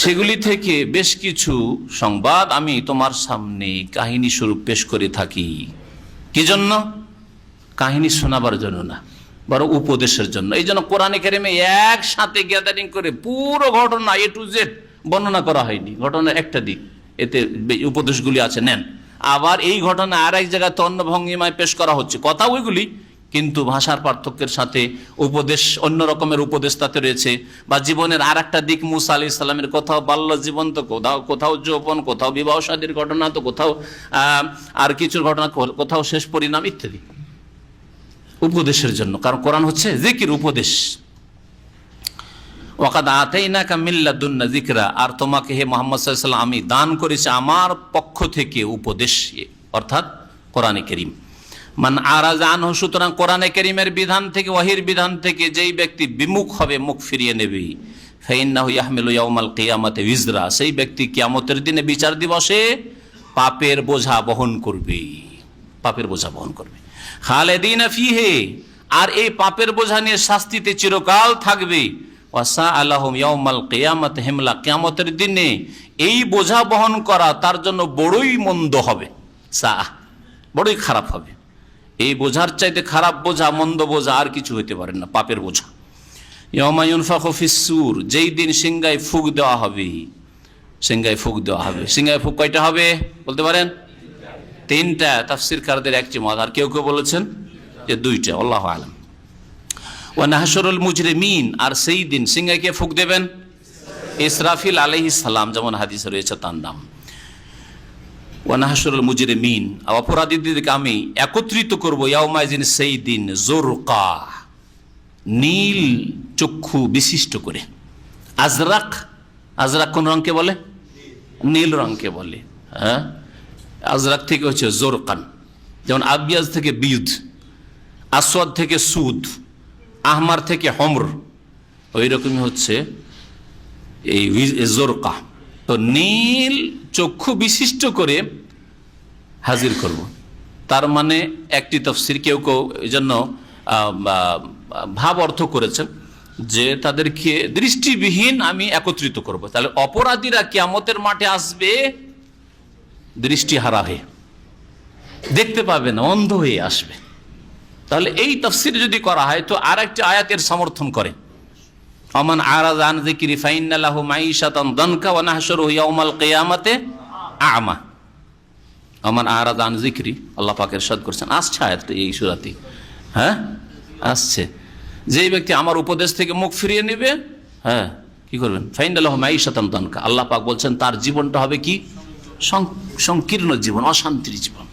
[SPEAKER 1] সেগুলি থেকে বেশ কিছু সংবাদ আমি তোমার সামনে কাহিনী স্বরূপ পেশ করে থাকি। কি জন্য? কাহিনী শোনাবার জন্য না, বরং উপদেশের জন্য। এই জন্য কোরআনে কারিমে একসাথে গ্যাদারিং করে পুরো ঘটনা এ টু জেড বর্ণনা করা হয়নি। ঘটনার একটা দিক, এতে উপদেশগুলি আছে, নেন। আবার এই ঘটনা আর এক জায়গাতে অন্য ভঙ্গিমায় পেশ করা হচ্ছে, কথা ওইগুলি, কিন্তু ভাষার পার্থক্যের সাথে উপদেশ, অন্য রকমের উপদেশ তাতে রয়েছে। বা জীবনের আর একটা দিক, মুসা আলাইহিস সালামের কোথাও বাল্য জীবন, তো কোথাও যৌবন, কোথাও বিবাহ শাদীর ঘটনা, তো কোথাও আর কিছুর ঘটনা, কোথাও শেষ পরিণাম ইত্যাদি, উপদেশের জন্য। কারণ কোরআন হচ্ছে জিকির, উপদেশ। ওয়াকাদ আতাইনাকা মিন লাদুন্না যিকরা, আর তোমাকে হে মুহাম্মদ সাল্লাল্লাহু আলাইহি ওয়াসাল্লাম আমি দান করেছি আমার পক্ষ থেকে উপদেশ, অর্থাৎ কোরআনে কারীম। মান আরাজা আনহু, সুতরাং কোরআনে কারীমের বিধান থেকে, ওয়াহির বিধান থেকে যেই ব্যক্তি বিমুখ হবে, মুখ ফিরিয়ে নেবে, ফাইন্নাহু ইয়াহমিলু ইয়াউমাল কিয়ামাতি উযরা, সেই ব্যক্তি কিয়ামতের দিনে বিচার দিবসে পাপের বোঝা বহন করবে, পাপের বোঝা বহন করবে। খালিদিনা ফিহি, আর এই পাপের বোঝা নিয়ে শাস্তিতে চিরকাল থাকবে। ওয়াসা আলাহুম ইয়াউমাল কিয়ামাতি হিমলা, কিয়ামতের দিনে এই বোঝা বহন করা তার জন্য বড়ই মন্দ হবে। সা, বড়ই খারাপ হবে। এই বোঝার চাইতে খারাপ বোঝা, মন্দ বোঝা আর কিছু হইতে পারে না, পাপের বোঝা। ইয়াউমা ইউনফাখু ফিস-সূর, যেই দিন সিংহায় ফুঁক দেওয়া হবে, সিংহায় ফুঁক দেওয়া হবে। সিংহায় ফুঁক কয়টা হবে বলতে পারেন? তিনটা, তাফসীরকারদের একটি মত, আর কেউ কেউ বলেছেন যে দুইটা, আল্লাহু আলাম। ওয়া নাহশুরুল মুজরিমিন, আর সেই দিন সিংহায় কে ফুঁক দেবেন? ইসরাফিল আলাইহিস সালাম, যেমন হাদিসে রয়েছে তার নাম। ওয়া নাহশুরুল মুজরিমিন, অপরাধীদেরকে আমি একত্রিত করব, ইয়াউমাইজিন, সেই দিন, জুরকা, নীল চক্ষু বিশিষ্ট করে। আজরাক, আজরাক কোন রঙকে বলে? নীল রঙকে বলে। হ্যাঁ, আজরাক থেকে হচ্ছে জোরকান, যেমন আবিয়াজ থেকে বিদ, আসওয়াদ থেকে সুদ, আহমার থেকে হমর, ওই রকমই হচ্ছে এই জোরকা। তো নীল চক্ষু বিশিষ্ট করে হাজির করব, তার মানে একটি তাফসীর, কেউ কেউ এই জন্য ভাব অর্থ করেছেন যে তাদেরকে দৃষ্টিবিহীন আমি একত্রিত করব। তাহলে অপরাধীরা কিয়ামতের মাঠে আসবে দৃষ্টিহারা হয়ে, দেখতে পাবে না, অন্ধ হয়ে আসবে। তাহলে এই তাফসীর যদি করা হয় তো আর একটি আয়াতের সমর্থন করে, আমান আরাযা আন যিকরি ফাইন্না লাহু মাঈশাতান দানকা ওয়া নাহশুরুহু ইয়াওমাল কিয়ামাতি আ'মা। আমান আরাযা আন যিকরি, আল্লাহ পাক ইরশাদ করেছেন, আসছে আয়াতটা এই সূরাতে, হ্যাঁ আসছে, যেই ব্যক্তি আমার উপদেশ থেকে মুখ ফিরিয়ে নেবে, হ্যাঁ কি করবেন? ফাইন্না লাহু মাঈশাতান দানকা, আল্লাহ পাক বলছেন তার জীবনটা হবে কি? সংকীর্ণ জীবন, অশান্তির জীবন।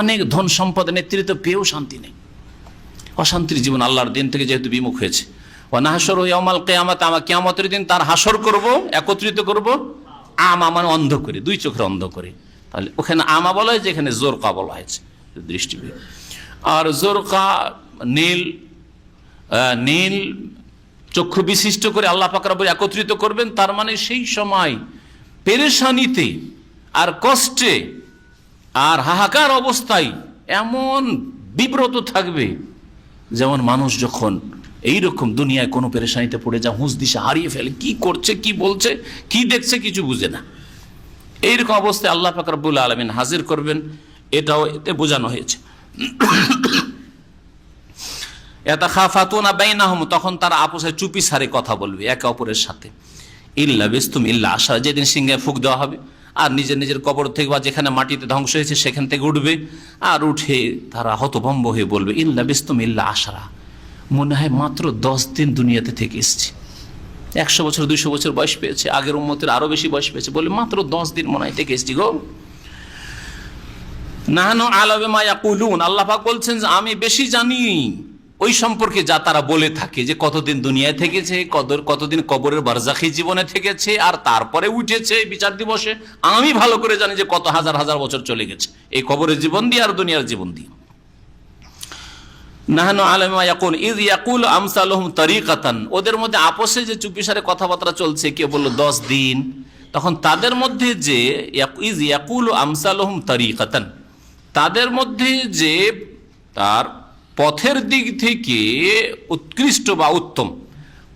[SPEAKER 1] অনেক ধন সম্পদ নেতৃত্ব পেয়েও শান্তি নেই, অশান্তির জীবন, আল্লাহর দিন থেকে যেহেতু বিমুখ হয়েছে। ওয়া নাহশুরুহু ইয়াওমাল কিয়ামাতি আ'মা, কিয়ামতের দিন তার হাসর করব, একত্রিত করব, আমা মানে অন্ধ করে, দুই চোখের অন্ধ করে। তাহলে ওখানে আমা বলা হয়েছে, এখানে জোরকা বলা হয়েছে, দৃষ্টিবিহীন। আর জোরকা নীল, নীল চক্ষু বিশিষ্ট করে আল্লাহ পাক রব্বুল একত্রিত করবেন, তার মানে সেই সময় পেরেশানিতে আর কষ্টে আর হাহাকার অবস্থায় এমন বিব্রত থাকবে, যেমন মানুষ যখন এইরকম দুনিয়ায় কোনো পেরেশানিতে পড়ে যা হুঁশ দিশা হারিয়ে ফেলে, কি করছে, কি বলছে, কি দেখছে, কিছু বুঝে না, এইরকম অবস্থায় আল্লাহ পাক রব্বুল আলামিন হাজির করবেন, এটাও এতে বোঝানো হয়েছে। ইয়াতাখাফাতুনা বাইনাহুম, তখন তারা আপসে চুপি সারে কথা বলবে একে অপরের সাথে। ইল্লা বিস্তুম ইল্লা আশা, যেদিন সিংহে ফুঁক দেওয়া হবে আর নিজের নিজের কবর থেকে বা যেখানে মাটিতে ধ্বংস হয়েছে সেখান থেকে উঠবে, আর উঠে তারা হতভম্ব হয়ে বলবে, ইল্লা বিস্তুম ইল্লা আশরা, মনে হয় মাত্র 10 দিন দুনিয়াতে থেকে এসেছি, 100 বছর 200 বছর বয়স পেয়েছে, আগের উম্মতের আরো বেশি বয়স পেয়েছে, বলে মাত্র 10 দিন মনে হয় থেকে এসেছি গো। নাহনু আ'লামু বিমা ইয়াকুলুন, আল্লাহ পাক বলছেন যে আমি বেশি জানি ওই সম্পর্কে যা তারা বলে থাকে, যে কতদিন দুনিয়ায় থেকেছে, কতদিন কবরের বারজাখী জীবনে থেকেছে, আর তারপরে উঠেছে বিচার দিবসে। আমি ভালো করে জানি যে কত হাজার হাজার বছর চলে গেছে এই কবরের জীবন দিয়ে আর দুনিয়ার জীবন দিয়ে। নাহনু আ'লামু বিমা ইয়াকুলুন ইয ইয়াকুলু আমসালুহুম তারিকাতান, ওদের মধ্যে আপসে যে চুপিসারে কথাবার্তা চলছে, কেউ বলল 10 দিন, তখন তাদের মধ্যে যে ইয ইয়াকুলু আমসালুহুম তারিকাতান, তাদের মধ্যে যে তার পথের দিক থেকে উৎকৃষ্ট বা উত্তম,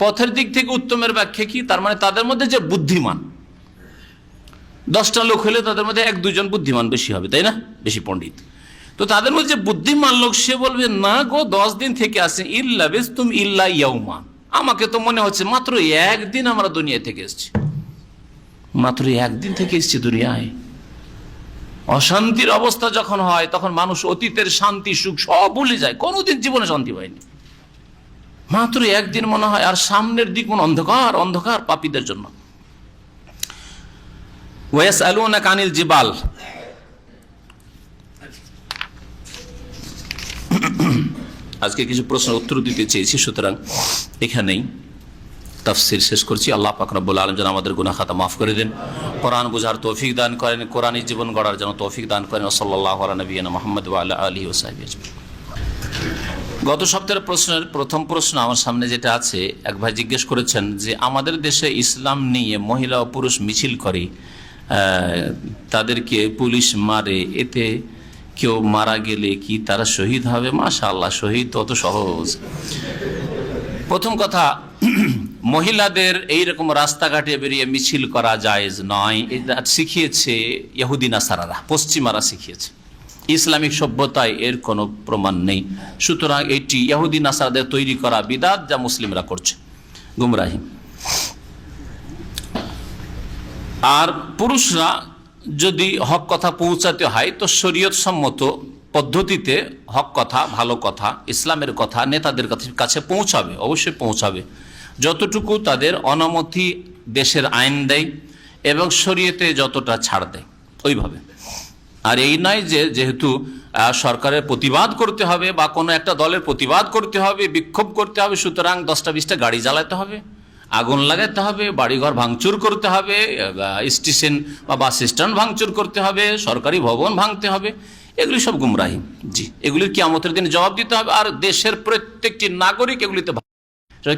[SPEAKER 1] পথের দিক থেকে উত্তমের ব্যাখ্যা কি? তার মানে তাদের মধ্যে যে বুদ্ধিমান, 10টা লোক হলে তাদের মধ্যে 1-2 জন বুদ্ধিমান বেশি হবে, তাই না, বেশি পণ্ডিত। তো তাদের মধ্যে যে বুদ্ধিমান লোক সে বলবে, না গো 10 দিন থেকে আসে, ইল্লা বিস্তুম ইল্লা ইয়াউমা, আমাকে তো মনে হচ্ছে মাত্র 1 দিন আমরা দুনিয়া থেকে এসেছি, মাত্র 1 দিন থেকে এসেছি দুনিয়ায়। অশান্তির অবস্থা যখন হয় তখন মানুষ অতীতের শান্তি সুখ সব ভুলে যায়, কোনোদিন জীবনে শান্তি হয়নি, মাত্র 1 দিন মনে হয়, আর সামনের দিক মনে অন্ধকার অন্ধকার পাপীদের জন্য। ওয়াসআলুনাকা আনিল জিবাল, আজকে কিছু প্রশ্নের উত্তর দিতে চেয়েছি, সুতরাং এখানেই তাফসীর শেষ করছি। আল্লাহ পাক রব্বুল আলামিন যেন আমাদের গুনাহ খাতা মাফ করে দেন, কোরআন বোঝার তৌফিক দান করেন, কোরআনী জীবন গড়ার জন্য তৌফিক দান করেন। সাল্লাল্লাহু আলা নবিয়িনা মুহাম্মদ ওয়া আলা আলিহি ওয়া সাহবিহি আজমাইন। গত সপ্তাহের প্রশ্নের প্রথম প্রশ্ন আমার সামনে যেটা আছে, এক ভাই জিজ্ঞেস করেছেন যে আমাদের দেশে ইসলাম নিয়ে মহিলা ও পুরুষ মিছিল করে, তাদেরকে পুলিশ মারে, এতে কেউ মারা গেলে কি তারা শহীদ হবে? মাশাআল্লাহ, শহীদ অত সহজ। প্রথম কথা, মহিলাদের এইরকম রাস্তাঘাটে বেরিয়ে মিছিল করা জায়েজ নয়, এটা শিখিয়েছে ইহুদি নাসারারা, পশ্চিমারা শিখিয়েছে, ইসলামিক সভ্যতায় এর কোনো প্রমাণ নেই। সুতরাং এটি ইহুদি নাসারাদের তৈরি করা বিদআত, যা মুসলিমরা করছে, গুমরাহি। আর পুরুষরা যদি হক কথা পৌঁছাতে হয় তো শরীয়ত সম্মত পদ্ধতিতে হক কথা, ভালো কথা, ইসলামের কথা নেতাদের কাছে পৌঁছাবে, অবশ্যই পৌঁছাবে, যতটুকু তাদের অনুমতি দেশের আইন দেয় এবং শরীয়তে যতটা ছাড় দেয় ওইভাবে। আর এই নয় যে যেহেতু সরকারের প্রতিবাদ করতে হবে বা কোনো একটা দলের প্রতিবাদ করতে হবে, বিক্ষোভ করতে হবে, সুতরাং 10টা-20টা গাড়ি জ্বালাতে হবে, আগুন লাগাতে হবে, বাড়িঘর ভাঙচুর করতে হবে, স্টেশন বা বাস স্ট্যান্ড ভাঙচুর করতে হবে, সরকারি ভবন ভাঙতে হবে, এগুলি সব গুমরাহি। জি, এগুলির কিয়ামতের দিন জবাব দিতে হবে। আর দেশের প্রত্যেকটি নাগরিক এগুলিতে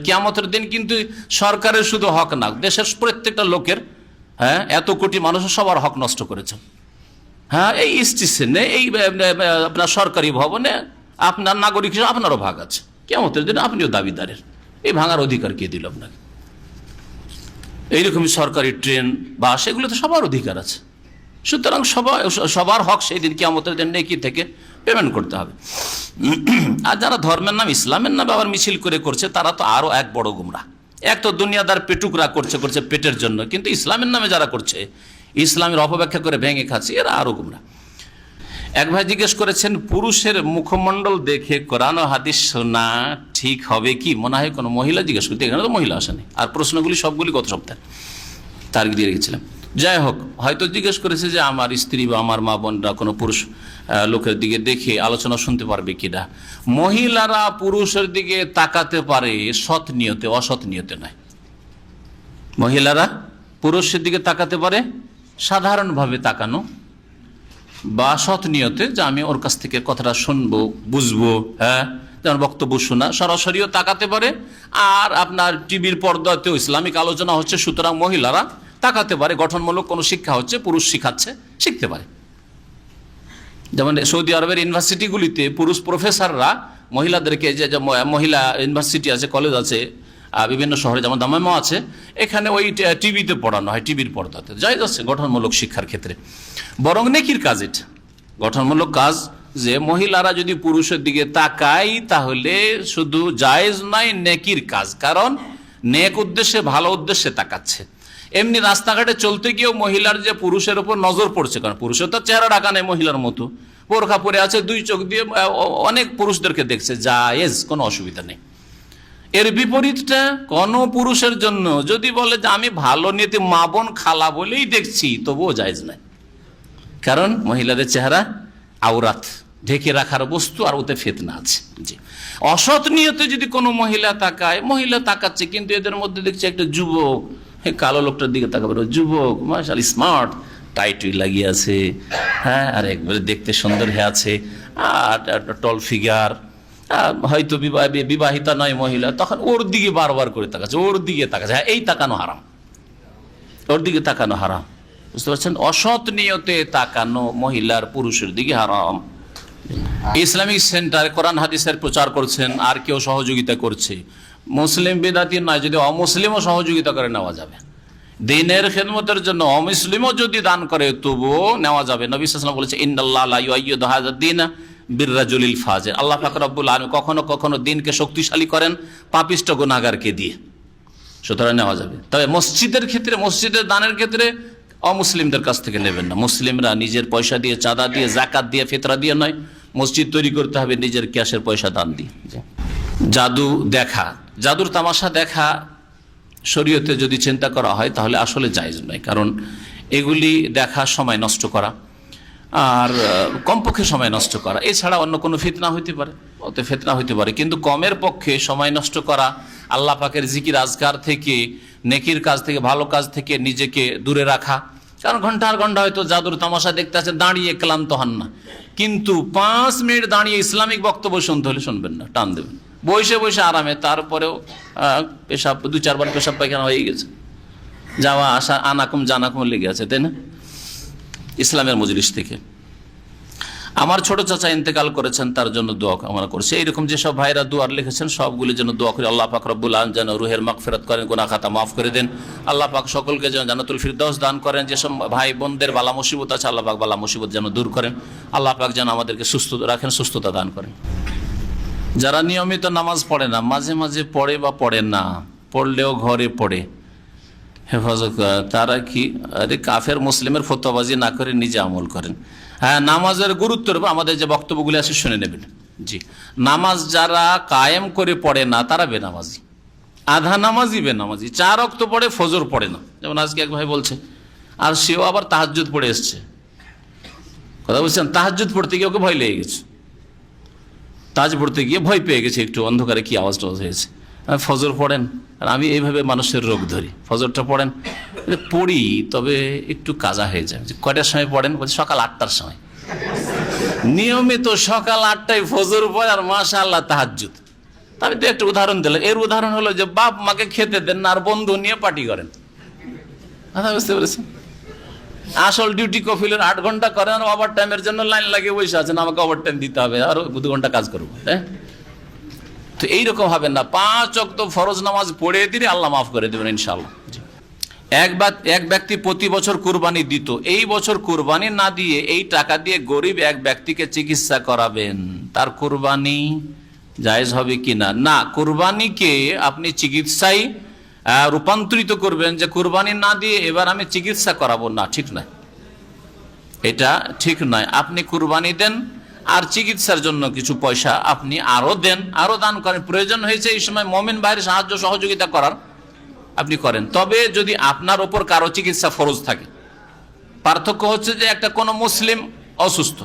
[SPEAKER 1] কিয়ামতের দিন কিন্তু সরকারের শুধু হক না, দেশের প্রত্যেকটা লোকের, হ্যাঁ, এত কোটি মানুষের সবার হক নষ্ট করেছেন। হ্যাঁ, এই স্টেশনে, এই আপনার সরকারি ভবনে আপনার নাগরিক হিসেবে আপনারও ভাগ আছে, কিয়ামতের দিন আপনিও দাবিদারের। এই ভাঙার অধিকার কে দিল আপনাকে? এইরকমই সরকারি ট্রেন, বাস, এগুলোতে সবার অধিকার আছে। সুতরাং সবার হক সেই দিন কিয়ামতের দিন নেকি থেকে পেমেন্ট করতে হবে। আর যারা ধর্মের নাম, ইসলামের নামে আবার মিছিল করে করছে, তারা তো আরো এক বড় গুমরা। এক তো দুনিয়াদার পেটুকরা করছে পেটের জন্য, কিন্তু ইসলামের নামে যারা করছে, ইসলামের অপব্যাখ্যা করে ভেঙে খাচ্ছে, এরা আরো গুমরা। এক ভাই জিজ্ঞেস করেছেন, পুরুষের মুখমণ্ডল দেখে কোরআন ও হাদিস শোনা ঠিক হবে কি? মনে হয় কোনো মহিলা জিজ্ঞেস করতে, এখানে তো মহিলা আসেনি। আর প্রশ্নগুলি সবগুলি গত সপ্তাহে তারিখ দিয়ে রেখেছিলাম। যাই হোক, হয়তো জিজ্ঞেস করেছে যে আমার স্ত্রী বা আমার মা বোনরা কোনো পুরুষ লোকের দিকে দেখে আলোচনা শুনতে পারবে কিনা। মহিলারা পুরুষের দিকে তাকাতে পারে সৎ নিয়তে, অসৎ নিয়তে নয়। মহিলারা পুরুষের দিকে তাকাতে পারে সাধারণভাবে তাকানো বা সৎ নিয়তে, যে আমি ওর কাছ থেকে কথাটা শুনবো, বুঝবো, হ্যাঁ, যেমন বক্তব্য শোনা, সরাসরিও তাকাতে পারে। আর আপনার টিভির পর্দাতেও ইসলামিক আলোচনা হচ্ছে, সুতরাং মহিলারা তাকাতে পারে, গঠনমূলক কোনো শিক্ষা হচ্ছে, পুরুষ শিখাচ্ছে, শিখতে পারে। যেমন সৌদি আরবের ইউনিভার্সিটিগুলিতে পুরুষ প্রফেসররা মহিলাদেরকে, যে মহিলা ইউনিভার্সিটি আছে, কলেজ আছে বিভিন্ন শহরে, যেমন দামামা আছে, এখানে ওই টিভিতে পড়ানো হয়, টিভির পর্দাতে। জায়েজ আছে গঠনমূলক শিক্ষার ক্ষেত্রে, বরং নেকির কাজ এটা, গঠনমূলক কাজ। যে মহিলারা যদি পুরুষের দিকে তাকায় তাহলে শুধু জায়েজ নয়, নেকির কাজ, কারণ নেক উদ্দেশ্যে, ভালো উদ্দেশ্যে তাকাচ্ছে। এমনি রাস্তাঘাটে চলতে গিয়েও মহিলার যে পুরুষের উপর নজর পড়ছে, কারণ পুরুষের তো চেহারা ঢাকা নেই মহিলার মতো, বোরখা পরে আছে, দুই চোখ দিয়ে অনেক পুরুষদেরকে দেখছে, জায়েজ, কোনো অসুবিধা নেই। এর বিপরীতটা কোন পুরুষের জন্য যদি বলে যে আমি ভালো নিয়তে মা বোন খালা বলেই দেখছি, তবুও জায়েজ নাই, কারণ মহিলাদের চেহারা আওরাত, ঢেকে রাখার বস্তু, আর ওতে ফিতনা আছে। জি, অসৎ নিয়তে যদি কোনো মহিলা তাকায়, মহিলা তাকাচ্ছে, কিন্তু এদের মধ্যে দেখছে একটা যুবক, কালো লোকটার দিকে তাকাবে, যুবক মাশাআল্লাহ স্মার্ট, টাইটুই লাগিয়ে আছে, হ্যাঁ, আর একবারে দেখতে সুন্দর হয়ে আছে, আর টল ফিগার, হয়তো বিবাহিতা নয় মহিলা, তখন ওর দিকে বারবার করে তাকাচ্ছে, ওর দিকে তাকাচ্ছে। হ্যাঁ, এই তাকানো হারাম, ওর দিকে তাকানো হারাম, বুঝতে পারছেন? অসৎ নিয়তে তাকানো মহিলার পুরুষের দিকে হারাম। ইসলামিক সেন্টারে কোরআন হাদিসের প্রচার করছেন, আর কেউ সহযোগিতা করছে, মুসলিম বিদাতি নয়, যদি অমুসলিমও সহযোগিতা করে নেওয়া যাবে। দিনের খেদমতের জন্য অমুসলিমও যদি দান করে তবুও নেওয়া যাবে। নবী সাল্লাল্লাহু আলাইহি ওয়াসাল্লাম বলেছে, ইন্নাল্লাহ লা ইউআইয়িদু হাযাদ দ্বীন বিররাজুলিল ফাজির। আল্লাহ পাক রব্বুল আলামিন কখনো কখনো দিনকে শক্তিশালী করেন পাপিষ্ট গুনাহগারকে দিয়ে, সুতরাং নেওয়া যাবে। তবে মসজিদের ক্ষেত্রে, মসজিদের দানের ক্ষেত্রে অমুসলিমদের কাছ থেকে নেবেন না। মুসলিমরা নিজের পয়সা দিয়ে, চাঁদা দিয়ে, যাকাত দিয়ে, ফিতরা দিয়ে নয়, মসজিদ তৈরি করতে হবে নিজের ক্যাশের পয়সা দান দিয়ে। জাদু দেখা, জাদুর তামাশা দেখা শরীয়তে যদি চিন্তা করা হয় তাহলে আসলে জায়েজ নয়, কারণ এগুলি দেখা সময় নষ্ট করা, আর কমপক্ষে সময় নষ্ট করা, এছাড়া অন্য কোনো ফিতনা হইতে পারে, ওতে ফিতনা হইতে পারে, কিন্তু কমের পক্ষে সময় নষ্ট করা, আল্লাহ পাকের জিকির আজকার থেকে, নেকির কাজ থেকে, ভালো কাজ থেকে নিজেকে দূরে রাখা। কারণ ঘন্টার ঘন্টা হয়তো জাদুর তামাশা দেখতে আছেন, দাঁড়িয়ে ক্লান্ত হন না, কিন্তু 5 মিনিট দাঁড়িয়ে ইসলামিক বক্তব্য শুনতে হলে শুনবেন না, টান দেবেন, বসে বসে আরামে, তারপরেও পেশাব 2-4 বার পেশাব পায়খানা হয়ে গেছে, যাওয়া আসা আনাকুম জানাকুম লেগে আছে, তাই না? ইসলামের মজলিস থেকে। আমার ছোট চাচা ইন্তেকাল করেছেন, তার জন্য দোয়া আমরা করছি। এইরকম যেসব ভাইরা দোয়ার লিখেছেন সবগুলির জন্য দোয়া করি। আল্লাহ পাক রব্বুল আলামিন যেন রুহের মাগফিরাত করেন, গুনাহ খাতা মাফ করে দেন। আল্লাহ পাক সকলকে যেন জান্নাতুল ফিরদাউস দান করেন। যেসব ভাই বোনদের বালা মুসিবত আছে, আল্লাহ পাক বালা মুসিবত যেন দূর করেন। আল্লাহ পাক যেন আমাদেরকে সুস্থ রাখেন, সুস্থতা দান করেন। যারা নিয়মিত নামাজ পড়ে না, মাঝে মাঝে পড়ে বা পড়ে না, পড়লেও ঘরে পড়ে, হেফাজত করা, তারা কি আরে কাফের মুসলিমের ফতোয়াবাজি না করে নিজে আমল করেন। হ্যাঁ, নামাজের গুরুত্বের উপর আমাদের যে বক্তব্যগুলি আছে শুনে নেবেন। জি, নামাজ যারা কায়েম করে পড়ে না তারা বেনামাজি, আধা নামাজি বেনামাজি। 4 ওয়াক্ত পড়ে, ফজর পড়ে না, যেমন আজকে এক ভাই বলছে, আর সেও আবার তাহাজ্জুদ পড়ে এসছে। কথা বলছেন, তাহাজ্জুদ পড়তে গিয়ে ওকে ভয় লেগে গেছে, তাজ পড়তে গিয়ে ভয় পেয়ে গেছে, একটু অন্ধকারে কি আওয়াজ টাওয়াজ হয়েছে। ফজর পড়েন, আর আমি এইভাবে মানুষের রোগ ধরি, ফজরটা পড়েন, পড়ি তবে একটু কাজা হয়ে যায়। কয়টার সময় পড়েন? বলছে সকাল 8টার সময়। নিয়মিত সকাল 8টায় ফজর পড়ে আর মাশাআল্লাহ তাহাজ্জুদ। আমি তো একটা উদাহরণ দিলাম। এর উদাহরণ হলো যে বাপ মাকে খেতে দেন না আর বন্ধু নিয়ে পার্টি করেন। বুঝতে পেরেছেন? আসল ডিউটি কফিলের 8 ঘন্টা করেন আর ওভার টাইমের জন্য লাইন লাগিয়ে বসে আছেন, আমাকে ওভার টাইম দিতে হবে, আরো 2 ঘন্টা কাজ করবো। হ্যাঁ, তো এইরকম হবে না। 5 ওয়াক্ত ফরজ নামাজ পড়ে দিলে আল্লাহ মাফ করে দেবেন ইনশাআল্লাহ। এক ব্যক্তি প্রতি বছর কুরবানি দিত, এই বছর কুরবানি না দিয়ে এই টাকা দিয়ে গরিব এক ব্যক্তিকে চিকিৎসা করাবেন, তার কুরবানি জায়েজ হবে কিনা? না, কুরবানিকে আপনি চিকিৎসায় রূপান্তরিত করবেন যে কুরবানি না দিয়ে এবার আমি চিকিৎসা করাবো, না, ঠিক নয়, এটা ঠিক নয়। আপনি কুরবানি দেন আর চিকিৎসার জন্য কিছু পয়সা আপনি আরো দেন, আরো দান করেন। প্রয়োজন হয়েছে এই সময় মুমিন ভাইয়ের সাহায্য সহযোগিতা করার, আপনি করেন। তবে যদি আপনার ওপর কারো চিকিৎসা ফরজ থাকে, পার্থক্য হচ্ছে যে একটা কোনো মুসলিম অসুস্থ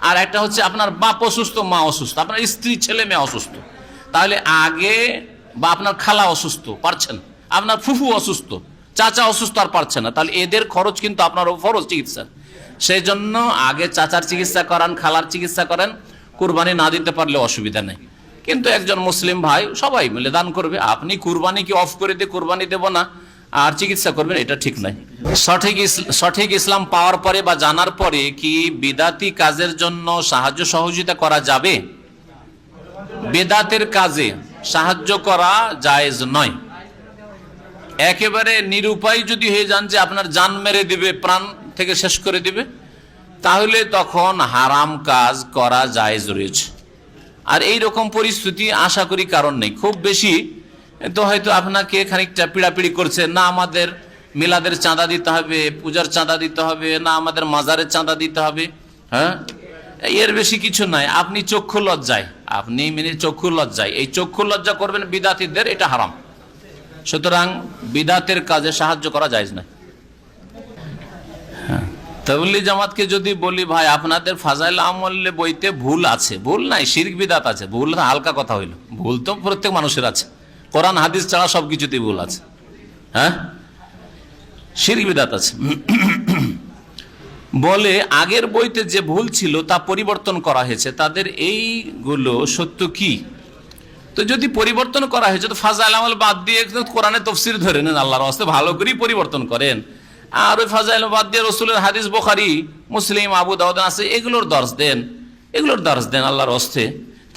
[SPEAKER 1] আর একটা হচ্ছে আপনার বাপ অসুস্থ, মা অসুস্থ, আপনার স্ত্রী ছেলে মেয়ে অসুস্থ, তাহলে আগে, বা আপনার খালা অসুস্থ পারছেন, আপনার ফুফু অসুস্থ, চাচা অসুস্থ আর পারছে না, তাহলে এদের খরচ কিন্তু আপনার ফরজ চিকিৎসা। সেই জন্য আগে চাচার চিকিৎসা করান, খালার চিকিৎসা করেন, কুরবানি না দিতে পারলে অসুবিধা নেই। কিন্তু একজন মুসলিম ভাই সবাই মিলে দান করবে, আপনি কুরবানি কি অফ করে দিয়ে কুরবানি দেব না আর চিকিৎসা করবেন, এটা ঠিক নাই। সঠিক ইসলাম পাওয়ার পরে বা জানার পরে কি বিদাতি কাজের জন্য সাহায্য সহযোগিতা করা যাবে? বেদাতের কাজে সাহায্য করা জায়েজ নয়। একেবারে নিরুপায় যদি হয়ে যান যে আপনার জান মেরে দিবে, প্রাণ থেকে শেষ করে দিবে, তাহলে তখন হারাম কাজ করা জায়েজ রয়েছে। আর এই রকম পরিস্থিতি আশা করি কারণ নেই। খুব বেশি তো হয়তো আপনাকে খানিকটা পিড়াপিড়ি করছে, না আমাদের মিলাদের চাঁদা দিতে হবে, পূজার চাঁদা দিতে হবে, না আমাদের মাজারের চাঁদা দিতে হবে, হ্যাঁ, এর বেশি কিছু নাই। আপনি চক্ষু লজ্জায়, আপনি চক্ষু লজ্জায়, এই চক্ষু লজ্জা করবেন বিদাতীদের, এটা হারাম। সুতরাং বিদাতের কাজে সাহায্য করা জায়েজ নয়। তাবলীগ জামাতকে যদি বলি ভাই আপনাদের ফাজাইল আমলে বইতে ভুল আছে, ভুল নাই, শিরক বিদাত আছে। ভুল হালকা কথা হইল, ভুল তো প্রত্যেক মানুষের আছে, কোরআন হাদিস ছাড়া সবকিছুতেই ভুল আছে। হ্যাঁ, শিরক বিদাত আছে। বলে আগের বইতে যে ভুল ছিল তা পরিবর্তন করা হয়েছে, তাদের এইগুলো সত্য কি? তো যদি পরিবর্তন করা হয়েছে তো ফাজাইল আমল বাদ দিয়ে কোরআনের তাফসীর ধরে নেন, আল্লাহর রাস্তায় ভালো করেই পরিবর্তন করেন। আর ওই ফাজাইল বাদ দিয়ে রসুলের হাদিস, বুখারী, মুসলিম, আবু দাউদ আছে, এগুলোর দর্শ দেন, এগুলোর দর্শ দেন আল্লাহর রাস্তায়।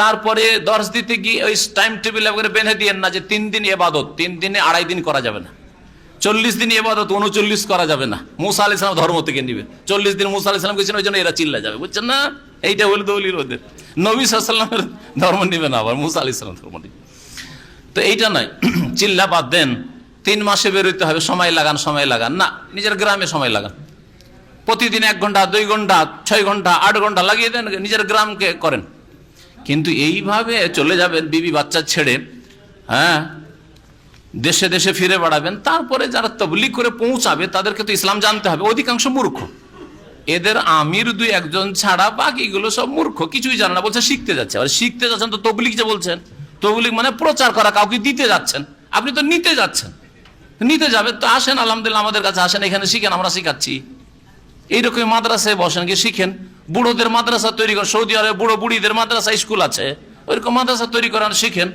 [SPEAKER 1] তারপরে দর্শ দিতে গিয়ে ওই টাইম টেবিল বেঁধে দিয়েন না যে 3 দিন ইবাদত, 3 দিনে 2.5 দিন করা যাবে না, 40 দিন ইবাদত 39 করা যাবে না। মুসা আলাইহিস সালাম ধর্ম থেকে নিবে 40 দিন, মুসা আলাইহিস সালাম গেছেন, ওই জন্য এরা চিল্লা যাবে, বুঝছেন না? এইটা হলো দলিল ওদের। নবী সাল্লাল্লাহু আলাইহি ওয়াসাল্লামের ধর্ম নিবে না, আবার মুসা আলাইহিস সালাম ধর্ম নিবে। তো এইটা নয়, চিল্লা বাদ দেন। 3 মাসে বেরোতে হবে, সময় লাগান, সময় লাগান না, নিজের গ্রামে সময় লাগান। প্রতিদিন 1 ঘন্টা, 2 ঘন্টা, 6 ঘন্টা, 8 ঘন্টা লাগিয়ে দেন, নিজের গ্রামকে করেন। কিন্তু এইভাবে চলে যাবেন বিবি বাচ্চা ছেড়ে, হ্যাঁ, দেশে দেশে ফিরে বেড়াবেন। তারপরে যারা তাবলীগ করে পৌঁছাবে তাদেরকে তো ইসলাম জানতে হবে। অধিকাংশ মূর্খ, এদের আমির 2-1 ছাড়া বাকিগুলো সব মূর্খ, কিছুই জানে না, বলছে শিখতে যাচ্ছে। আর শিখতে যাচ্ছেন তো তাবলীগ যে বলছেন, তাবলীগ মানে প্রচার করা, কাউকে দিতে যাচ্ছেন, আপনি তো নিতে যাচ্ছেন। নিতে যাবে তো আসেন, আলহামদুলিল্লাহ আমাদের কাছে আসেন, এখানে শিখেন, আমরা শিখাচ্ছি। এইরকম মাদ্রাসায় বসেন, গিয়ে শিখেন। বুড়োদের মাদ্রাসা তৈরি করেন, সৌদি আরবে বুড়ো বুড়িদের মাদ্রাসা স্কুল আছে, ওইরকম মাদ্রাসা তৈরি করেন, শিখেন।